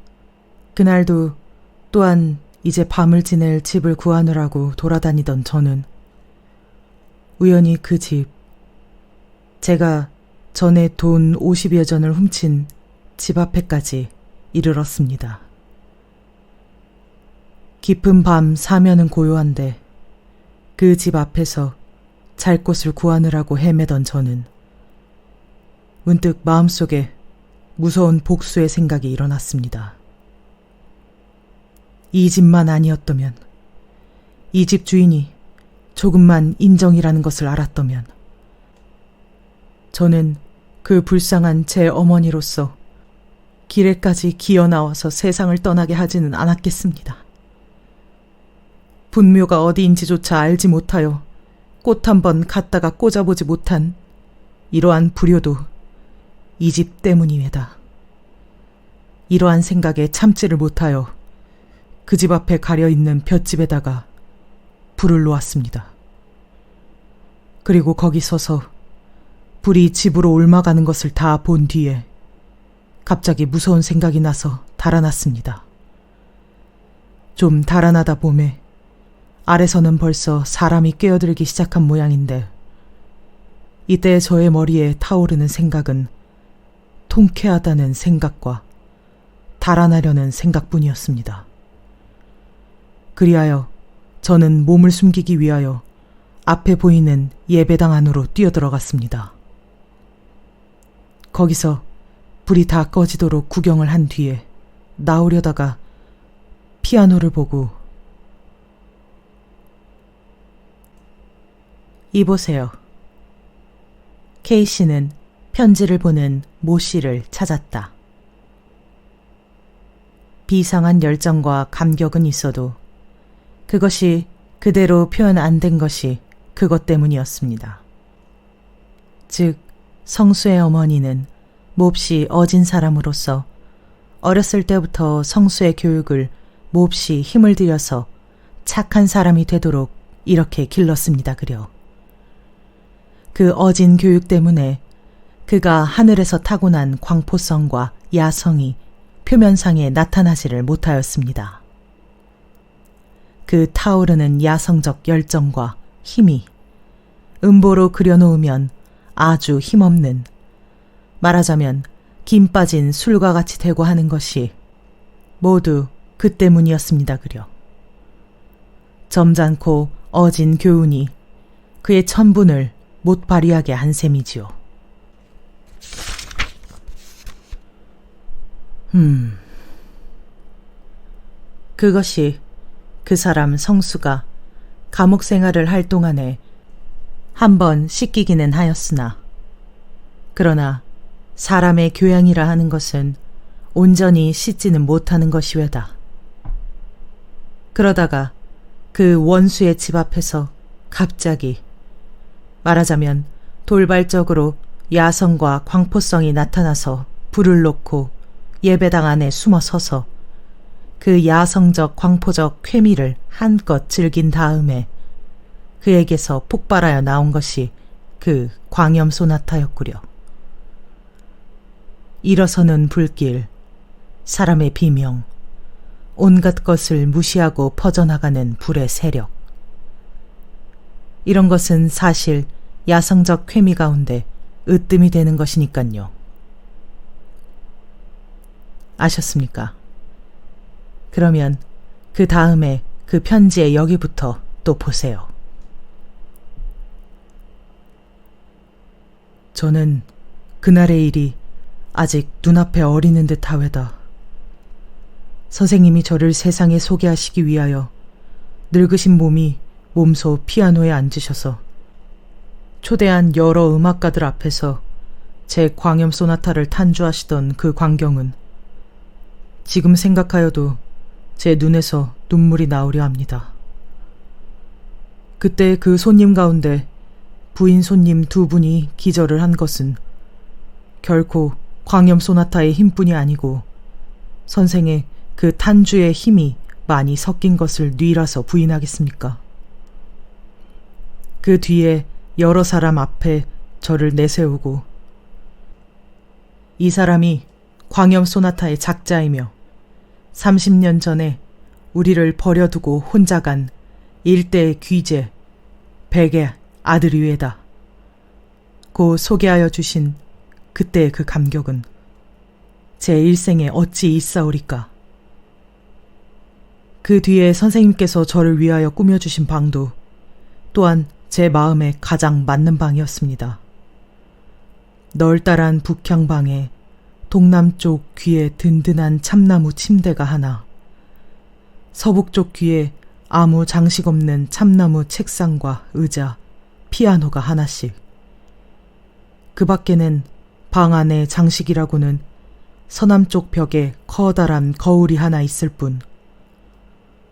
그날도 또한 이제 밤을 지낼 집을 구하느라고 돌아다니던 저는 우연히 그 집, 제가 전에 돈 50여 전을 훔친 집 앞에까지 이르렀습니다. 깊은 밤 사면은 고요한데 그 집 앞에서 잘 곳을 구하느라고 헤매던 저는 문득 마음속에 무서운 복수의 생각이 일어났습니다. 이 집만 아니었다면, 이 집 주인이 조금만 인정이라는 것을 알았다면, 저는 그 불쌍한 제 어머니로서 길에까지 기어나와서 세상을 떠나게 하지는 않았겠습니다. 분묘가 어디인지조차 알지 못하여 꽃 한 번 갖다가 꽂아보지 못한 이러한 불효도 이 집 때문이외다. 이러한 생각에 참지를 못하여 그 집 앞에 가려있는 볏집에다가 불을 놓았습니다. 그리고 거기 서서 불이 집으로 옮아가는 것을 다 본 뒤에 갑자기 무서운 생각이 나서 달아났습니다. 좀 달아나다 봄에 아래서는 벌써 사람이 깨어들기 시작한 모양인데 이때 저의 머리에 타오르는 생각은 통쾌하다는 생각과 달아나려는 생각뿐이었습니다. 그리하여 저는 몸을 숨기기 위하여 앞에 보이는 예배당 안으로 뛰어들어갔습니다. 거기서 불이 다 꺼지도록 구경을 한 뒤에 나오려다가 피아노를 보고 이보세요. K씨는 편지를 보는 모 씨를 찾았다. 비상한 열정과 감격은 있어도 그것이 그대로 표현 안 된 것이 그것 때문이었습니다. 즉 성수의 어머니는 몹시 어진 사람으로서 어렸을 때부터 성수의 교육을 몹시 힘을 들여서 착한 사람이 되도록 이렇게 길렀습니다. 그려. 그 어진 교육 때문에 그가 하늘에서 타고난 광포성과 야성이 표면상에 나타나지를 못하였습니다. 그 타오르는 야성적 열정과 힘이 음보로 그려놓으면 아주 힘없는, 말하자면 김 빠진 술과 같이 되고 하는 것이 모두 그 때문이었습니다. 그려. 점잖고 어진 교훈이 그의 천분을 못 발휘하게 한 셈이지요. 그것이 그 사람 성수가 감옥 생활을 할 동안에 한번 씻기기는 하였으나 그러나 사람의 교양이라 하는 것은 온전히 씻지는 못하는 것이외다. 그러다가 그 원수의 집 앞에서 갑자기 말하자면 돌발적으로 야성과 광포성이 나타나서 불을 놓고 예배당 안에 숨어 서서 그 야성적 광포적 쾌미를 한껏 즐긴 다음에 그에게서 폭발하여 나온 것이 그 광염 소나타였구려. 일어서는 불길, 사람의 비명, 온갖 것을 무시하고 퍼져나가는 불의 세력. 이런 것은 사실 야성적 쾌미 가운데 으뜸이 되는 것이니깐요. 아셨습니까? 그러면 그 다음에 그 편지의 여기부터 또 보세요. 저는 그날의 일이 아직 눈앞에 어리는 듯 하외다. 선생님이 저를 세상에 소개하시기 위하여 늙으신 몸이 몸소 피아노에 앉으셔서 초대한 여러 음악가들 앞에서 제 광염 소나타를 탄주하시던 그 광경은 지금 생각하여도 제 눈에서 눈물이 나오려 합니다. 그때 그 손님 가운데 부인 손님 두 분이 기절을 한 것은 결코 광염 소나타의 힘뿐이 아니고 선생의 그 탄주의 힘이 많이 섞인 것을 뉘라서 부인하겠습니까? 그 뒤에 여러 사람 앞에 저를 내세우고 이 사람이 광염 소나타의 작자이며 30년 전에 우리를 버려두고 혼자 간 일대의 귀재 백의 아들이외다. 고 소개하여 주신 그때의 그 감격은 제 일생에 어찌 있사오리까. 그 뒤에 선생님께서 저를 위하여 꾸며주신 방도 또한 제 마음에 가장 맞는 방이었습니다. 널따란 북향방에 동남쪽 귀에 든든한 참나무 침대가 하나, 서북쪽 귀에 아무 장식 없는 참나무 책상과 의자, 피아노가 하나씩. 그 밖에는 방 안에 장식이라고는 서남쪽 벽에 커다란 거울이 하나 있을 뿐,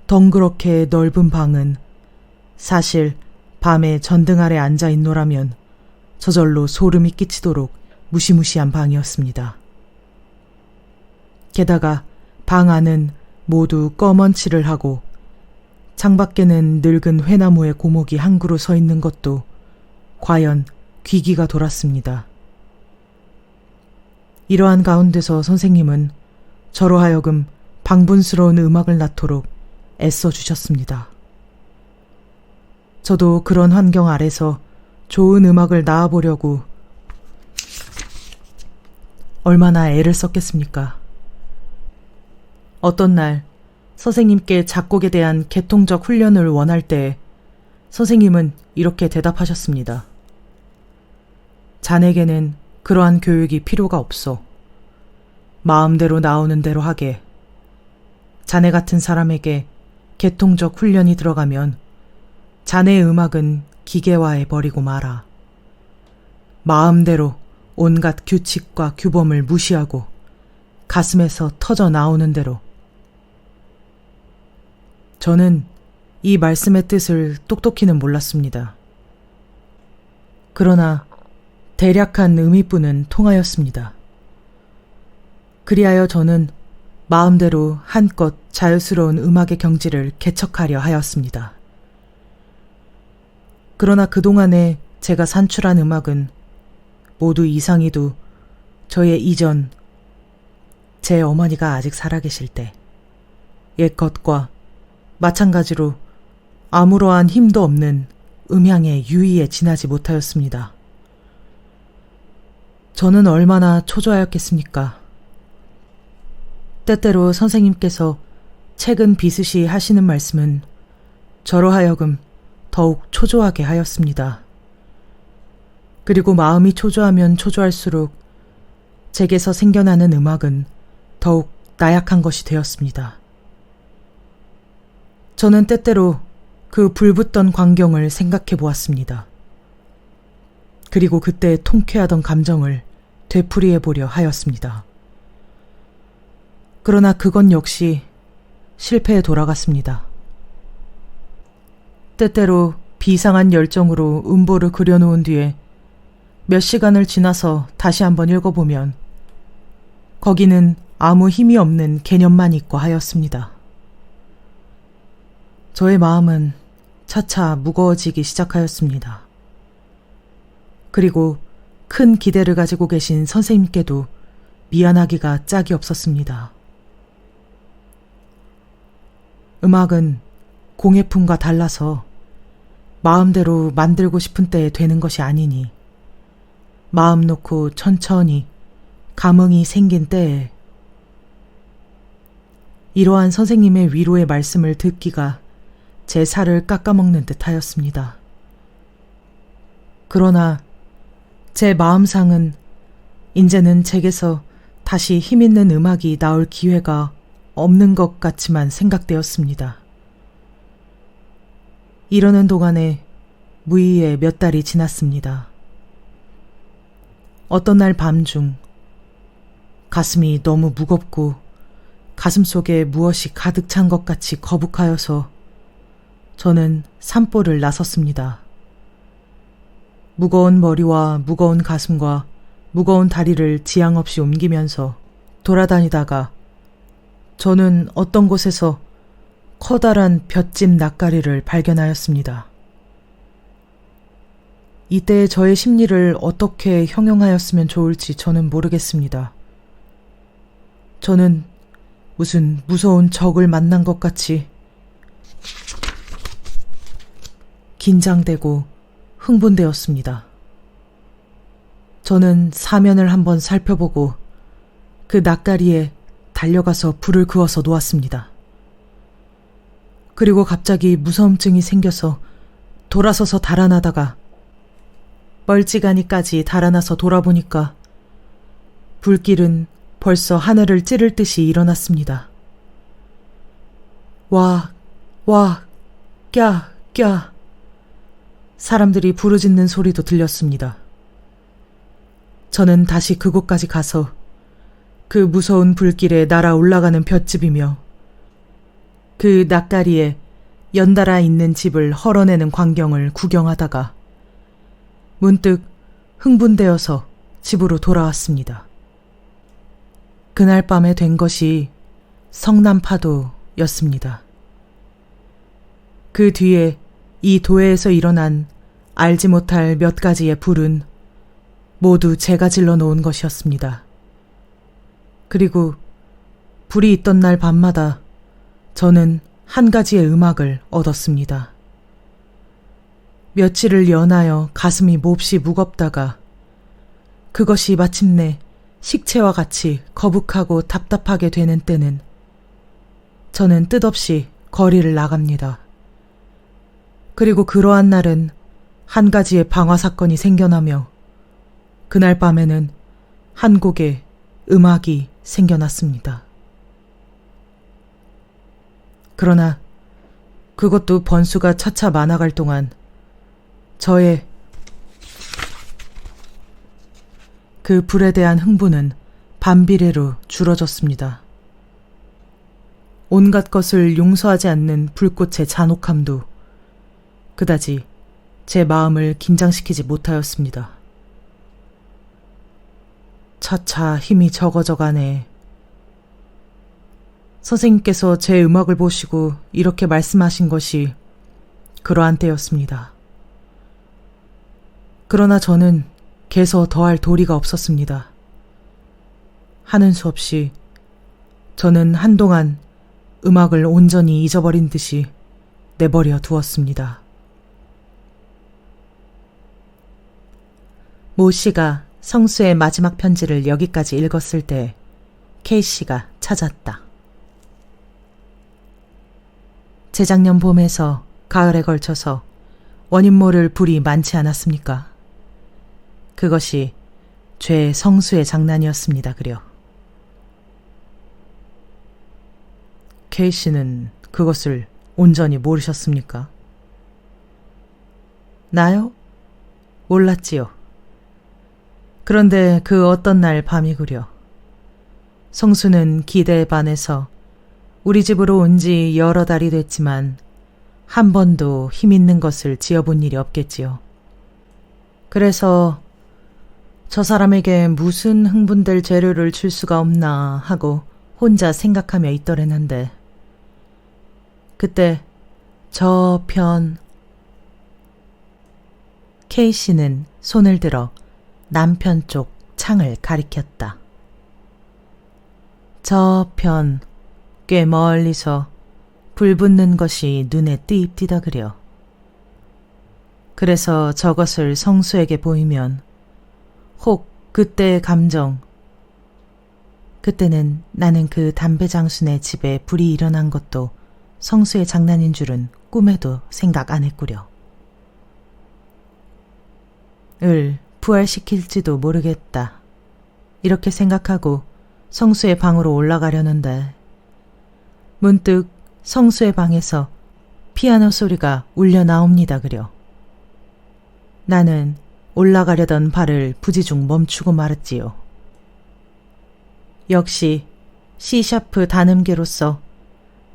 덩그렇게 넓은 방은 사실 밤에 전등 아래 앉아 있노라면 저절로 소름이 끼치도록 무시무시한 방이었습니다. 게다가 방 안은 모두 검은 칠을 하고 창밖에는 늙은 회나무의 고목이 한 그루 서 있는 것도 과연 귀기가 돌았습니다. 이러한 가운데서 선생님은 저로 하여금 방분스러운 음악을 낳도록 애써주셨습니다. 저도 그런 환경 아래서 좋은 음악을 낳아보려고 얼마나 애를 썼겠습니까? 어떤 날 선생님께 작곡에 대한 계통적 훈련을 원할 때 선생님은 이렇게 대답하셨습니다. 자네에게는 그러한 교육이 필요가 없어. 마음대로 나오는 대로 하게. 자네 같은 사람에게 계통적 훈련이 들어가면 자네의 음악은 기계화해버리고 마라. 마음대로 온갖 규칙과 규범을 무시하고 가슴에서 터져 나오는 대로. 저는 이 말씀의 뜻을 똑똑히는 몰랐습니다. 그러나 대략한 의미뿐은 통하였습니다. 그리하여 저는 마음대로 한껏 자유스러운 음악의 경지를 개척하려 하였습니다. 그러나 그동안에 제가 산출한 음악은 모두 이상이도 저의 이전, 제 어머니가 아직 살아계실 때 옛것과 마찬가지로 아무러한 힘도 없는 음향의 유의에 지나지 못하였습니다. 저는 얼마나 초조하였겠습니까? 때때로 선생님께서 책은 비스시 하시는 말씀은 저로 하여금 더욱 초조하게 하였습니다. 그리고 마음이 초조하면 초조할수록 제게서 생겨나는 음악은 더욱 나약한 것이 되었습니다. 저는 때때로 그 불붙던 광경을 생각해 보았습니다. 그리고 그때 통쾌하던 감정을 되풀이해보려 하였습니다. 그러나 그건 역시 실패에 돌아갔습니다. 때때로 비상한 열정으로 음보를 그려놓은 뒤에 몇 시간을 지나서 다시 한번 읽어보면 거기는 아무 힘이 없는 개념만 있고 하였습니다. 저의 마음은 차차 무거워지기 시작하였습니다. 그리고 큰 기대를 가지고 계신 선생님께도 미안하기가 짝이 없었습니다. 음악은 공예품과 달라서 마음대로 만들고 싶은 때에 되는 것이 아니니 마음 놓고 천천히 감흥이 생긴 때에 이러한 선생님의 위로의 말씀을 듣기가 제 살을 깎아먹는 듯 하였습니다. 그러나 제 마음상은 이제는 제게서 다시 힘있는 음악이 나올 기회가 없는 것 같지만 생각되었습니다. 이러는 동안에 무의에 몇 달이 지났습니다. 어떤 날 밤중 가슴이 너무 무겁고 가슴속에 무엇이 가득 찬 것 같이 거북하여서 저는 산보를 나섰습니다. 무거운 머리와 무거운 가슴과 무거운 다리를 지양 없이 옮기면서 돌아다니다가 저는 어떤 곳에서 커다란 볏짚 낯가리를 발견하였습니다. 이때의 저의 심리를 어떻게 형용하였으면 좋을지 저는 모르겠습니다. 저는 무슨 무서운 적을 만난 것 같이 긴장되고 흥분되었습니다. 저는 사면을 한번 살펴보고 그 낯가리에 달려가서 불을 그어서 놓았습니다. 그리고 갑자기 무서움증이 생겨서 돌아서서 달아나다가 멀찌감이까지 달아나서 돌아보니까 불길은 벌써 하늘을 찌를 듯이 일어났습니다. 와, 꺄. 사람들이 부르짖는 소리도 들렸습니다. 저는 다시 그곳까지 가서 그 무서운 불길에 날아 올라가는 볏짚이며 그 낯가리에 연달아 있는 집을 헐어내는 광경을 구경하다가 문득 흥분되어서 집으로 돌아왔습니다. 그날 밤에 된 것이 성남파도였습니다. 그 뒤에 이 도에서 일어난 알지 못할 몇 가지의 불은 모두 제가 질러 놓은 것이었습니다. 그리고 불이 있던 날 밤마다 저는 한 가지의 음악을 얻었습니다. 며칠을 연하여 가슴이 몹시 무겁다가 그것이 마침내 식체와 같이 거북하고 답답하게 되는 때는 저는 뜻없이 거리를 나갑니다. 그리고 그러한 날은 한 가지의 방화 사건이 생겨나며 그날 밤에는 한 곡의 음악이 생겨났습니다. 그러나 그것도 번수가 차차 많아갈 동안 저의 그 불에 대한 흥분은 반비례로 줄어졌습니다. 온갖 것을 용서하지 않는 불꽃의 잔혹함도 그다지 제 마음을 긴장시키지 못하였습니다. 차차 힘이 적어져 가네. 선생님께서 제 음악을 보시고 이렇게 말씀하신 것이 그러한 때였습니다. 그러나 저는 개서 더할 도리가 없었습니다. 하는 수 없이 저는 한동안 음악을 온전히 잊어버린 듯이 내버려 두었습니다. 모 씨가 성수의 마지막 편지를 여기까지 읽었을 때 K 씨가 찾았다. 재작년 봄에서 가을에 걸쳐서 원인 모를 불이 많지 않았습니까? 그것이 죄 성수의 장난이었습니다. 그려. K 씨는 그것을 온전히 모르셨습니까? 나요? 몰랐지요. 그런데 그 어떤 날 밤이구려. 성수는 기대에 반해서 우리 집으로 온 지 여러 달이 됐지만 한 번도 힘 있는 것을 지어본 일이 없겠지요. 그래서 저 사람에게 무슨 흥분될 재료를 줄 수가 없나 하고 혼자 생각하며 있더랬는데 그때 저편 K씨는 손을 들어 남편 쪽 창을 가리켰다. 저편 꽤 멀리서 불 붙는 것이 눈에 띄입디다 그려. 그래서 저것을 성수에게 보이면 혹 그때의 감정, 그때는 나는 그 담배 장순의 집에 불이 일어난 것도 성수의 장난인 줄은 꿈에도 생각 안 했구려. 부활시킬지도 모르겠다. 이렇게 생각하고 성수의 방으로 올라가려는데 문득 성수의 방에서 피아노 소리가 울려 나옵니다 그려. 나는 올라가려던 발을 부지중 멈추고 말았지요. 역시 C샤프 단음계로서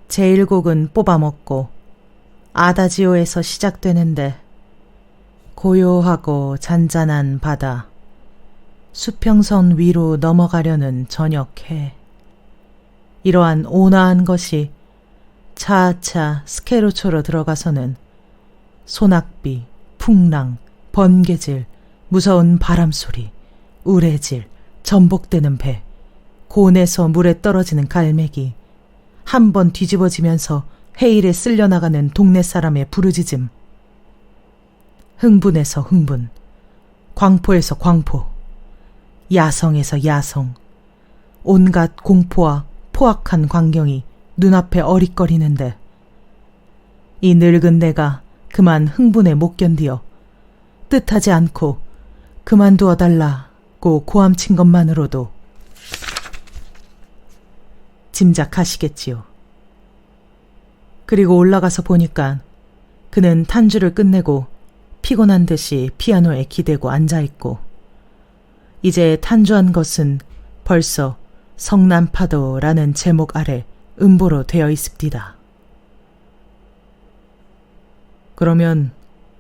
제1곡은 뽑아먹고 아다지오에서 시작되는데 고요하고 잔잔한 바다, 수평선 위로 넘어가려는 저녁해. 이러한 온화한 것이 차차 스케르초로 들어가서는 소낙비, 풍랑, 번개질, 무서운 바람소리, 우레질, 전복되는 배, 곤에서 물에 떨어지는 갈매기, 한 번 뒤집어지면서 해일에 쓸려나가는 동네 사람의 부르짖음, 흥분에서 흥분, 광포에서 광포, 야성에서 야성, 온갖 공포와 포악한 광경이 눈앞에 어릿거리는데 이 늙은 내가 그만 흥분에 못 견디어 뜻하지 않고 그만두어 달라고 고함친 것만으로도 짐작하시겠지요. 그리고 올라가서 보니까 그는 탄주를 끝내고 피곤한 듯이 피아노에 기대고 앉아있고 이제 탄주한 것은 벌써 성난파도라는 제목 아래 음보로 되어 있습니다. 그러면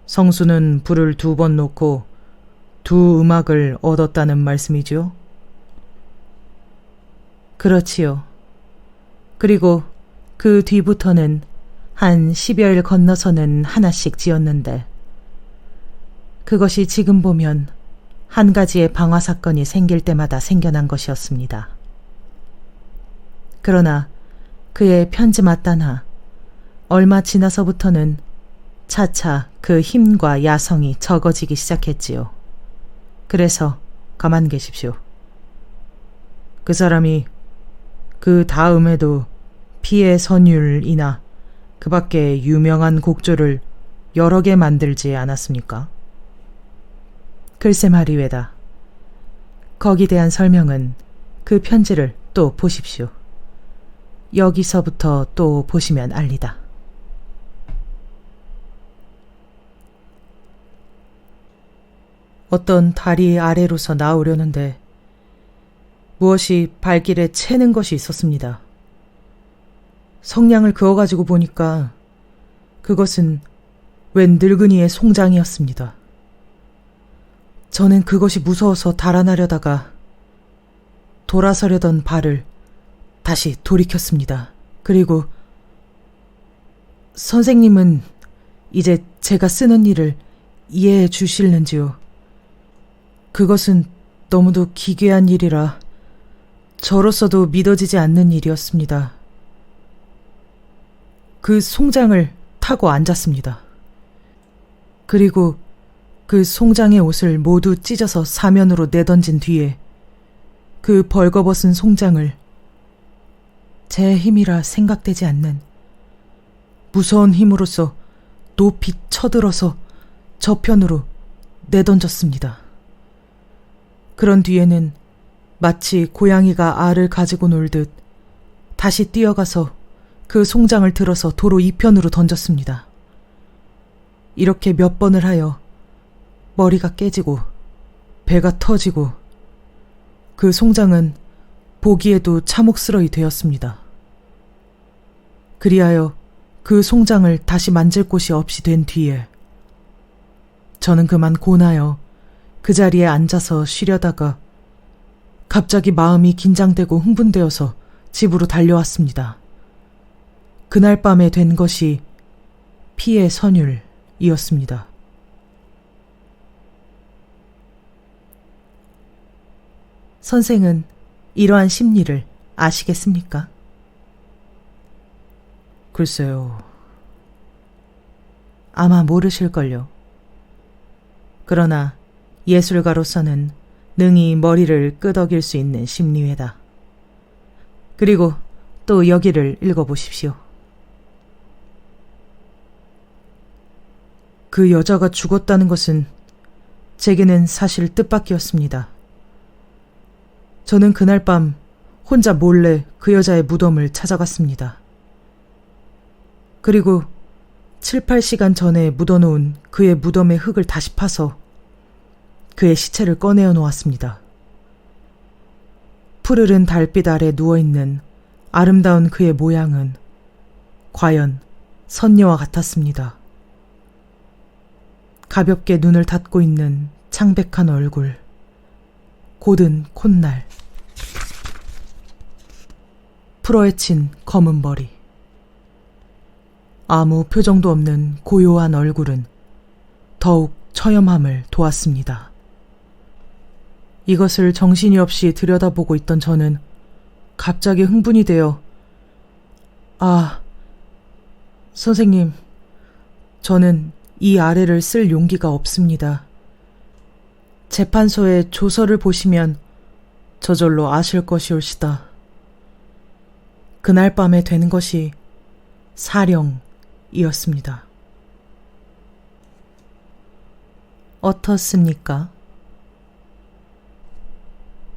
성수는 불을 2번 놓고 2 음악을 얻었다는 말씀이지요? 그렇지요. 그리고 그 뒤부터는 한 10여일 건너서는 하나씩 지었는데 그것이 지금 보면 한 가지의 방화 사건이 생길 때마다 생겨난 것이었습니다. 그러나 그의 편지 맞다나 얼마 지나서부터는 차차 그 힘과 야성이 적어지기 시작했지요. 그래서 가만 계십시오. 그 사람이 그 다음에도 피의 선율이나 그 밖에 유명한 곡조를 여러 개 만들지 않았습니까? 글쎄 말이외다. 거기 대한 설명은 그 편지를 또 보십시오. 여기서부터 또 보시면 알리다. 어떤 다리 아래로서 나오려는데 무엇이 발길에 채는 것이 있었습니다. 성냥을 그어가지고 보니까 그것은 웬 늙은이의 송장이었습니다. 저는 그것이 무서워서 달아나려다가 돌아서려던 발을 다시 돌이켰습니다. 그리고 선생님은 이제 제가 쓰는 일을 이해해 주실는지요? 그것은 너무도 기괴한 일이라 저로서도 믿어지지 않는 일이었습니다. 그 송장을 타고 앉았습니다. 그리고 그 송장의 옷을 모두 찢어서 사면으로 내던진 뒤에 그 벌거벗은 송장을 제 힘이라 생각되지 않는 무서운 힘으로써 높이 쳐들어서 저편으로 내던졌습니다. 그런 뒤에는 마치 고양이가 알을 가지고 놀듯 다시 뛰어가서 그 송장을 들어서 도로 이편으로 던졌습니다. 이렇게 몇 번을 하여 머리가 깨지고 배가 터지고 그 송장은 보기에도 참혹스러이 되었습니다. 그리하여 그 송장을 다시 만질 곳이 없이 된 뒤에 저는 그만 고나여 그 자리에 앉아서 쉬려다가 갑자기 마음이 긴장되고 흥분되어서 집으로 달려왔습니다. 그날 밤에 된 것이 피의 선율이었습니다. 선생은 이러한 심리를 아시겠습니까? 글쎄요. 아마 모르실걸요. 그러나 예술가로서는 능히 머리를 끄덕일 수 있는 심리회다. 그리고 또 여기를 읽어보십시오. 그 여자가 죽었다는 것은 제게는 사실 뜻밖이었습니다. 저는 그날 밤 혼자 몰래 그 여자의 무덤을 찾아갔습니다. 그리고 7, 8시간 전에 묻어놓은 그의 무덤의 흙을 다시 파서 그의 시체를 꺼내어 놓았습니다. 푸르른 달빛 아래 누워있는 아름다운 그의 모양은 과연 선녀와 같았습니다. 가볍게 눈을 닫고 있는 창백한 얼굴, 곧은 콧날, 풀어헤친 검은 머리, 아무 표정도 없는 고요한 얼굴은 더욱 처염함을 도왔습니다. 이것을 정신이 없이 들여다보고 있던 저는 갑자기 흥분이 되어 선생님, 저는 이 아래를 쓸 용기가 없습니다. 재판소의 조서를 보시면 저절로 아실 것이올시다. 그날 밤에 된 것이 사령이었습니다. 어떻습니까?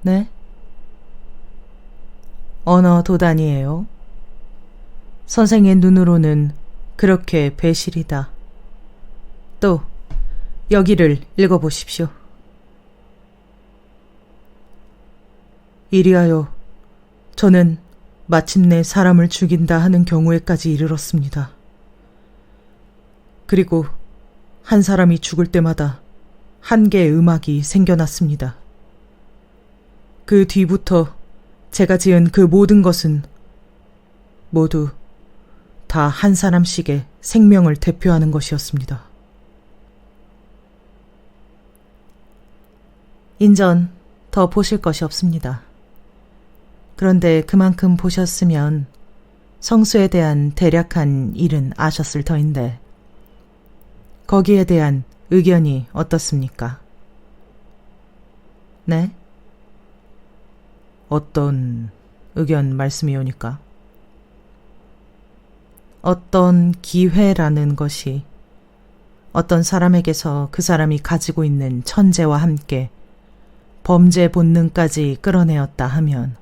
네? 언어 도단이에요. 선생의 눈으로는 그렇게 배실이다. 또 여기를 읽어보십시오. 이리하여 저는 마침내 사람을 죽인다 하는 경우에까지 이르렀습니다. 그리고 한 사람이 죽을 때마다 한 개의 음악이 생겨났습니다. 그 뒤부터 제가 지은 그 모든 것은 모두 다 한 사람씩의 생명을 대표하는 것이었습니다. 인전 더 보실 것이 없습니다. 그런데 그만큼 보셨으면 성수에 대한 대략한 일은 아셨을 터인데 거기에 대한 의견이 어떻습니까? 네? 어떤 의견 말씀이오니까? 어떤 기회라는 것이 어떤 사람에게서 그 사람이 가지고 있는 천재와 함께 범죄 본능까지 끌어내었다 하면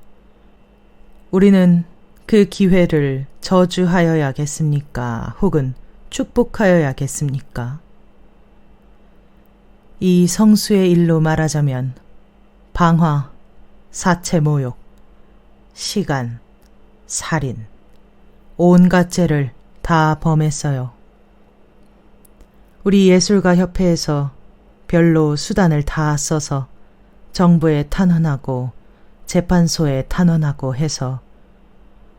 우리는 그 기회를 저주하여야겠습니까? 혹은 축복하여야겠습니까? 이 성수의 일로 말하자면 방화, 사체 모욕, 시간, 살인, 온갖 죄를 다 범했어요. 우리 예술가협회에서 별로 수단을 다 써서 정부에 탄원하고 재판소에 탄원하고 해서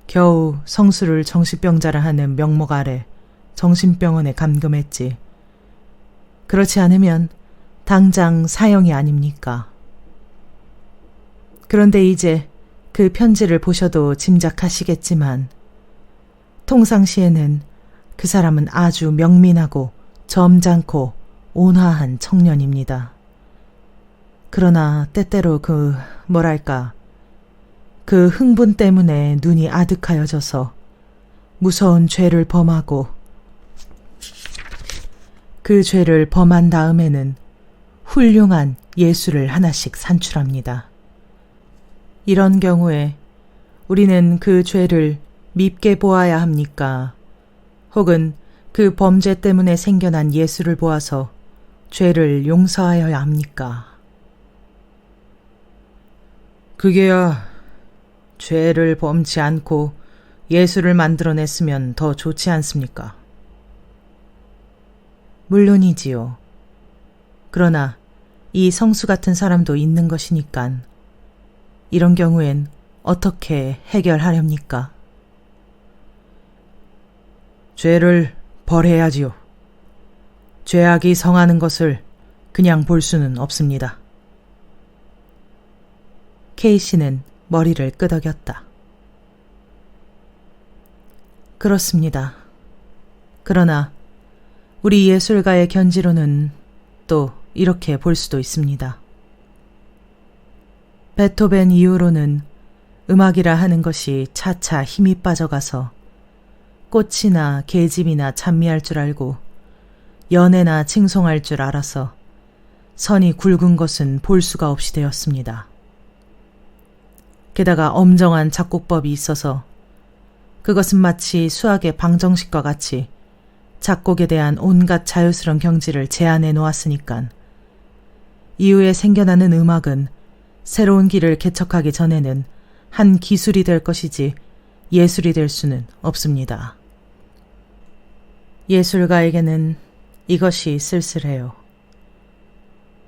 겨우 성수를 정신병자라 하는 명목 아래 정신병원에 감금했지. 그렇지 않으면 당장 사형이 아닙니까? 그런데 이제 그 편지를 보셔도 짐작하시겠지만 통상시에는 그 사람은 아주 명민하고 점잖고 온화한 청년입니다. 그러나 때때로 그 흥분 때문에 눈이 아득하여져서 무서운 죄를 범하고 그 죄를 범한 다음에는 훌륭한 예술을 하나씩 산출합니다. 이런 경우에 우리는 그 죄를 밉게 보아야 합니까? 혹은 그 범죄 때문에 생겨난 예술을 보아서 죄를 용서하여야 합니까? 그게야 죄를 범치 않고 예수를 만들어냈으면 더 좋지 않습니까? 물론이지요. 그러나 이 성수 같은 사람도 있는 것이니깐 이런 경우엔 어떻게 해결하렵니까? 죄를 벌해야지요. 죄악이 성하는 것을 그냥 볼 수는 없습니다. K씨는 머리를 끄덕였다. 그렇습니다. 그러나 우리 예술가의 견지로는 또 이렇게 볼 수도 있습니다. 베토벤 이후로는 음악이라 하는 것이 차차 힘이 빠져가서 꽃이나 계집이나 찬미할 줄 알고 연애나 칭송할 줄 알아서 선이 굵은 것은 볼 수가 없이 되었습니다. 게다가 엄정한 작곡법이 있어서 그것은 마치 수학의 방정식과 같이 작곡에 대한 온갖 자유스러운 경지를 제한해 놓았으니깐 이후에 생겨나는 음악은 새로운 길을 개척하기 전에는 한 기술이 될 것이지 예술이 될 수는 없습니다. 예술가에게는 이것이 쓸쓸해요.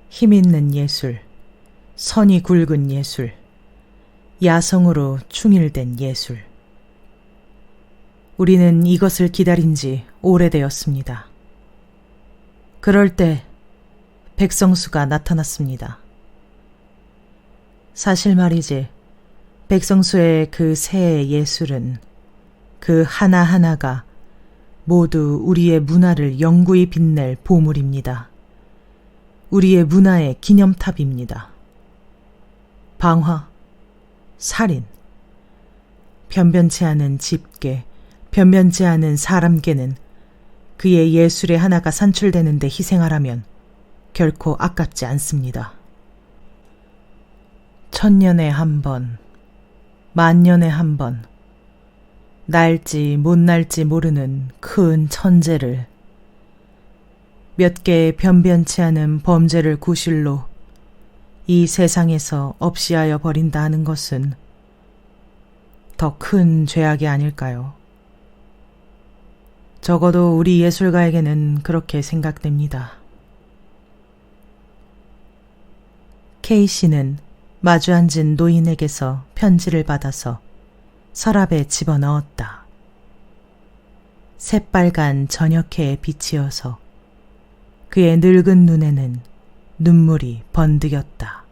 힘 있는 예술, 선이 굵은 예술, 야성으로 충일된 예술. 우리는 이것을 기다린 지 오래되었습니다. 그럴 때 백성수가 나타났습니다. 사실 말이지, 백성수의 그 새의 예술은 그 하나하나가 모두 우리의 문화를 영구히 빛낼 보물입니다. 우리의 문화의 기념탑입니다. 방화, 살인, 변변치 않은 집계, 변변치 않은 사람계는 그의 예술의 하나가 산출되는데 희생하라면 결코 아깝지 않습니다. 1000년에 한 번, 10,000년에 한 번, 날지 못 날지 모르는 큰 천재를, 몇 개의 변변치 않은 범죄를 구실로 이 세상에서 없이하여 버린다 하는 것은 더 큰 죄악이 아닐까요? 적어도 우리 예술가에게는 그렇게 생각됩니다. K씨는 마주 앉은 노인에게서 편지를 받아서 서랍에 집어넣었다. 새빨간 저녁해의 빛이어서 그의 늙은 눈에는 눈물이 번득였다.